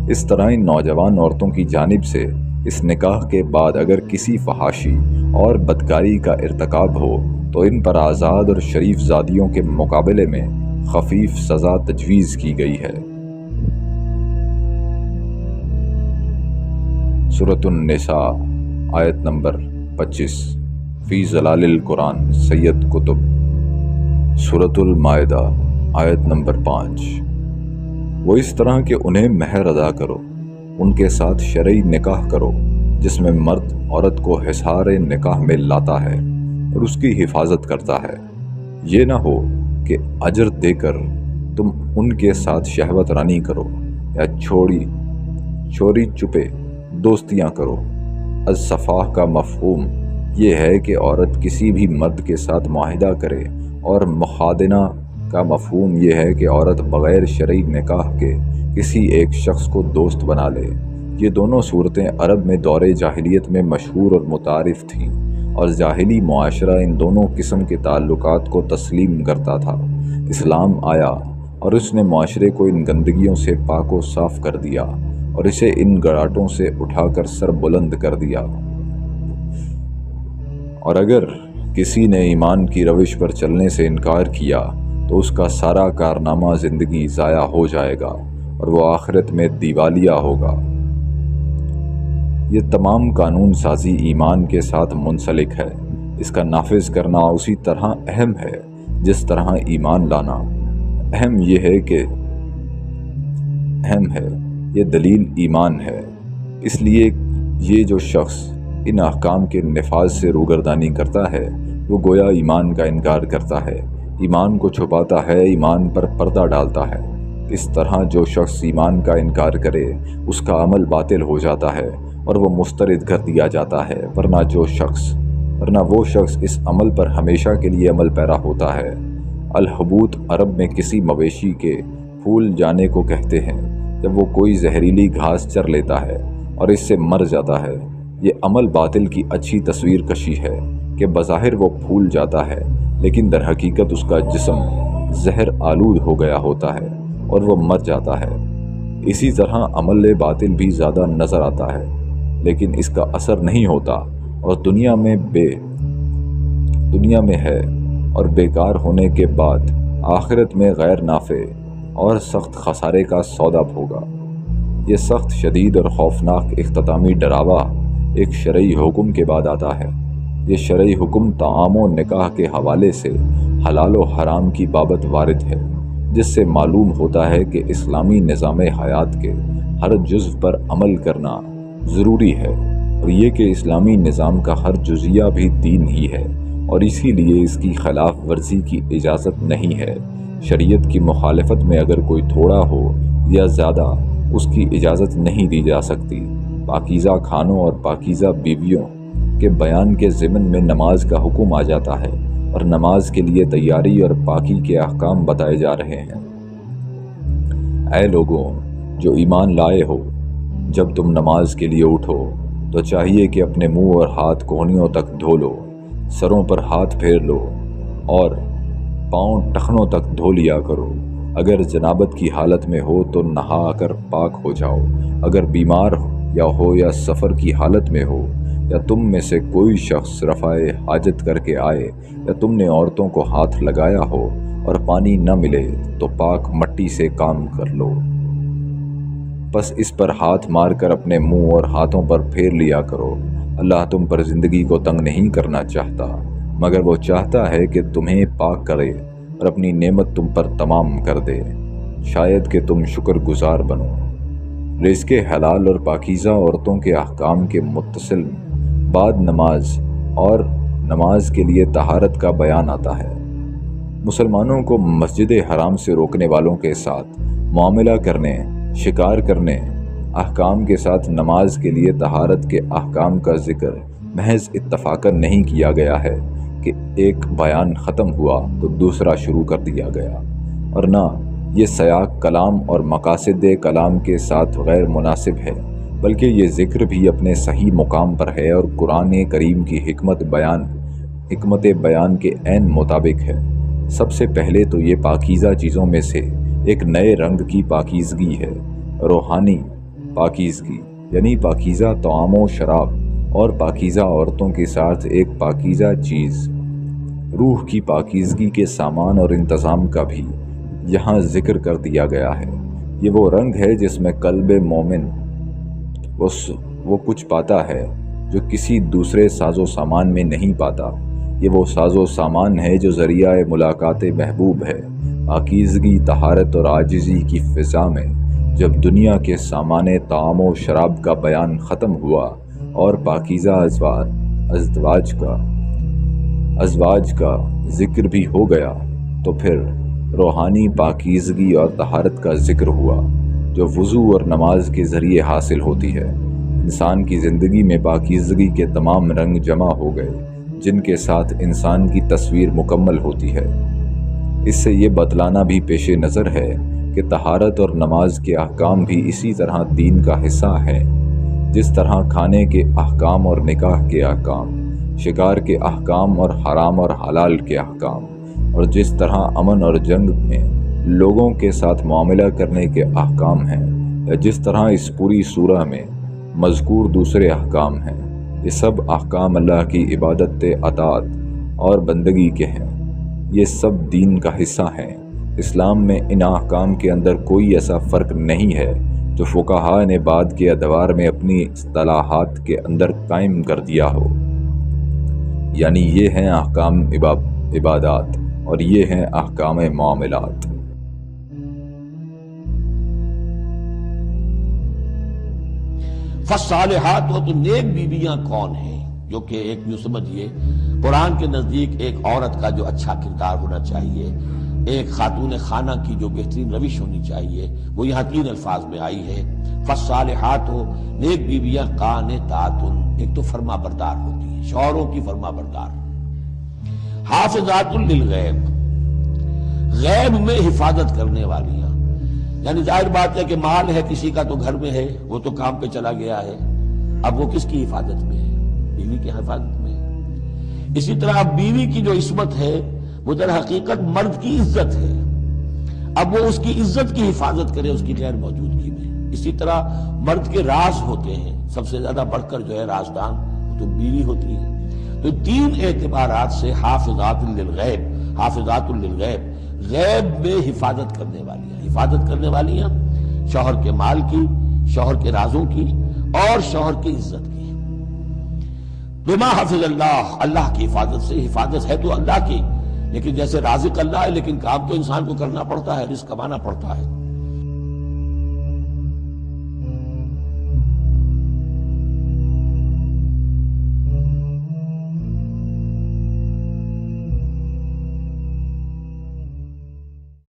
S1: اس طرح ان نوجوان عورتوں کی جانب سے اس نکاح کے بعد اگر کسی فحاشی اور بدکاری کا ارتکاب ہو تو ان پر آزاد اور شریف زادیوں کے مقابلے میں خفیف سزا تجویز کی گئی ہے۔ سورۃ النساء آیت نمبر 25 فی ظلال القرآن سید کتب۔ سورۃ المائدہ آیت نمبر 5 وہ اس طرح کہ انہیں مہر ادا کرو، ان کے ساتھ شرعی نکاح کرو جس میں مرد عورت کو حصار نکاح میں لاتا ہے اور اس کی حفاظت کرتا ہے۔ یہ نہ ہو کہ اجر دے کر تم ان کے ساتھ شہوت رانی کرو یا چوری چپے دوستیاں کرو۔ الصفاح کا مفہوم یہ ہے کہ عورت کسی بھی مرد کے ساتھ معاہدہ کرے، اور مخادنہ کا مفہوم یہ ہے کہ عورت بغیر شرعی نکاح کے کسی ایک شخص کو دوست بنا لے۔ یہ دونوں صورتیں عرب میں دور جاہلیت میں مشہور اور متعارف تھیں، اور جاہلی معاشرہ ان دونوں قسم کے تعلقات کو تسلیم کرتا تھا۔ اسلام آیا اور اس نے معاشرے کو ان گندگیوں سے پاک و صاف کر دیا اور اسے ان گراٹوں سے اٹھا کر سر بلند کر دیا۔ اور اگر کسی نے ایمان کی روش پر چلنے سے انکار کیا تو اس کا سارا کارنامہ زندگی ضائع ہو جائے گا اور وہ آخرت میں دیوالیہ ہوگا۔ یہ تمام قانون سازی ایمان کے ساتھ منسلک ہے۔ اس کا نافذ کرنا اسی طرح اہم ہے جس طرح ایمان لانا اہم ہے۔ یہ دلیل ایمان ہے۔ اس لیے یہ جو شخص ان احکام کے نفاذ سے روگردانی کرتا ہے وہ گویا ایمان کا انکار کرتا ہے، ایمان کو چھپاتا ہے، ایمان پر پردہ ڈالتا ہے۔ اس طرح جو شخص ایمان کا انکار کرے اس کا عمل باطل ہو جاتا ہے اور وہ مسترد کر دیا جاتا ہے، ورنہ وہ شخص اس عمل پر ہمیشہ کے لیے عمل پیرا ہوتا ہے۔ الحبوط عرب میں کسی مویشی کے پھول جانے کو کہتے ہیں جب وہ کوئی زہریلی گھاس چر لیتا ہے اور اس سے مر جاتا ہے۔ یہ عمل باطل کی اچھی تصویر کشی ہے کہ بظاہر وہ پھول جاتا ہے لیکن در حقیقت اس کا جسم زہر آلود ہو گیا ہوتا ہے اور وہ مر جاتا ہے۔ اسی طرح عمل باطل بھی زیادہ نظر آتا ہے لیکن اس کا اثر نہیں ہوتا اور دنیا میں ہے اور بیکار ہونے کے بعد آخرت میں غیر نافع اور سخت خسارے کا سودا ہوگا۔ یہ سخت، شدید اور خوفناک اختتامی ڈراوا ایک شرعی حکم کے بعد آتا ہے۔ یہ شرعی حکم طعام و نکاح کے حوالے سے حلال و حرام کی بابت وارد ہے، جس سے معلوم ہوتا ہے کہ اسلامی نظام حیات کے ہر جزو پر عمل کرنا ضروری ہے، اور یہ کہ اسلامی نظام کا ہر جزیہ بھی دین ہی ہے اور اسی لیے اس کی خلاف ورزی کی اجازت نہیں ہے۔ شریعت کی مخالفت میں اگر کوئی تھوڑا ہو یا زیادہ اس کی اجازت نہیں دی جا سکتی۔ پاکیزہ کھانوں اور پاکیزہ بیویوں کے بیان کے ضمن میں نماز کا حکم آ جاتا ہے اور نماز کے لیے تیاری اور پاکی کے احکام بتائے جا رہے ہیں۔ اے لوگوں جو ایمان لائے ہو، جب تم نماز کے لیے اٹھو تو چاہیے کہ اپنے منہ اور ہاتھ کونیوں تک دھو لو، سروں پر ہاتھ پھیر لو اور پاؤں ٹخنوں تک دھو لیا کرو۔ اگر جنابت کی حالت میں ہو تو نہا کر پاک ہو جاؤ۔ اگر بیمار ہو یا سفر کی حالت میں ہو یا تم میں سے کوئی شخص رفع حاجت کر کے آئے یا تم نے عورتوں کو ہاتھ لگایا ہو اور پانی نہ ملے تو پاک مٹی سے کام کر لو۔ بس اس پر ہاتھ مار کر اپنے منہ اور ہاتھوں پر پھیر لیا کرو۔ اللہ تم پر زندگی کو تنگ نہیں کرنا چاہتا، مگر وہ چاہتا ہے کہ تمہیں پاک کرے اور اپنی نعمت تم پر تمام کر دے، شاید کہ تم شکر گزار بنو۔ رزق حلال اور پاکیزہ عورتوں کے احکام کے متصل بعد نماز اور نماز کے لیے طہارت کا بیان آتا ہے۔ مسلمانوں کو مسجد حرام سے روکنے والوں کے ساتھ معاملہ کرنے، شکار کرنے احکام کے ساتھ نماز کے لیے طہارت کے احکام کا ذکر محض اتفاقاً نہیں کیا گیا ہے کہ ایک بیان ختم ہوا تو دوسرا شروع کر دیا گیا، اور نہ یہ سیاق کلام اور مقاصد کلام کے ساتھ غیر مناسب ہے، بلکہ یہ ذکر بھی اپنے صحیح مقام پر ہے اور قرآن کریم کی حکمت بیان کے عین مطابق ہے۔ سب سے پہلے تو یہ پاکیزہ چیزوں میں سے ایک نئے رنگ کی پاکیزگی ہے، روحانی پاکیزگی، یعنی پاکیزہ طعام و شراب اور پاکیزہ عورتوں کے ساتھ ایک پاکیزہ چیز، روح کی پاکیزگی کے سامان اور انتظام کا بھی یہاں ذکر کر دیا گیا ہے۔ یہ وہ رنگ ہے جس میں قلب مومن وہ کچھ پاتا ہے جو کسی دوسرے ساز و سامان میں نہیں پاتا۔ یہ وہ ساز و سامان ہے جو ذریعہ ملاقات محبوب ہے۔ پاکیزگی، طہارت اور عاجزی کی فضا میں جب دنیا کے سامان طعام و شراب کا بیان ختم ہوا اور پاکیزہ ازواج کا ذکر بھی ہو گیا تو پھر روحانی پاکیزگی اور طہارت کا ذکر ہوا جو وضو اور نماز کے ذریعے حاصل ہوتی ہے۔ انسان کی زندگی میں پاکیزگی کے تمام رنگ جمع ہو گئے جن کے ساتھ انسان کی تصویر مکمل ہوتی ہے۔ اس سے یہ بتلانا بھی پیش نظر ہے کہ طہارت اور نماز کے احکام بھی اسی طرح دین کا حصہ ہیں، جس طرح کھانے کے احکام اور نکاح کے احکام، شکار کے احکام اور حرام اور حلال کے احکام، اور جس طرح امن اور جنگ میں لوگوں کے ساتھ معاملہ کرنے کے احکام ہیں، یا جس طرح اس پوری سورہ میں مذکور دوسرے احکام ہیں، یہ سب احکام اللہ کی عبادت اطاعت اور بندگی کے ہیں، یہ سب دین کا حصہ ہیں۔ اسلام میں ان احکام کے اندر کوئی ایسا فرق نہیں ہے جو فقہاء نے بعد کے ادوار میں اپنی اصطلاحات کے اندر قائم کر دیا ہو، یعنی یہ ہیں احکام عبادات اور یہ ہیں احکام معاملات۔
S4: فالصالحات تو نیک بیویاں کون ہیں، جو کہ ایک یوں سمجھیے قرآن کے نزدیک ایک عورت کا جو اچھا کردار ہونا چاہیے، ایک خاتون خانہ کی جو بہترین روش ہونی چاہیے، وہ یہاں 3 الفاظ میں آئی ہے۔ فالصالحات ہو نیک بیویاں قانتات، ایک تو فرما بردار ہوتی ہیں، شوہروں کی فرما بردار، حافظات للغیب، غیب میں حفاظت کرنے والیاں، یعنی ظاہر بات ہے کہ مال ہے کسی کا تو گھر میں ہے، وہ تو کام پہ چلا گیا ہے، اب وہ کس کی حفاظت میں ہے؟ بیوی کی حفاظت میں ہے۔ اسی طرح بیوی کی جو عصمت ہے وہ در حقیقت مرد کی عزت ہے، اب وہ اس کی عزت کی حفاظت کرے اس کی غیر موجودگی میں۔ اسی طرح مرد کے راز ہوتے ہیں، سب سے زیادہ بڑھ کر جو ہے رازدان وہ تو بیوی ہوتی ہے۔ تو 3 اعتبارات سے حافظات للغیب، حافظات للغیب، غیب میں حفاظت کرنے والیاں شوہر کے مال کی، شوہر کے رازوں کی اور شوہر کی عزت کی۔ بما حفظ اللہ، اللہ کی حفاظت سے، حفاظت ہے تو اللہ کی، لیکن جیسے رازق اللہ ہے لیکن کام تو انسان کو کرنا پڑتا ہے، رزق کمانا پڑتا ہے۔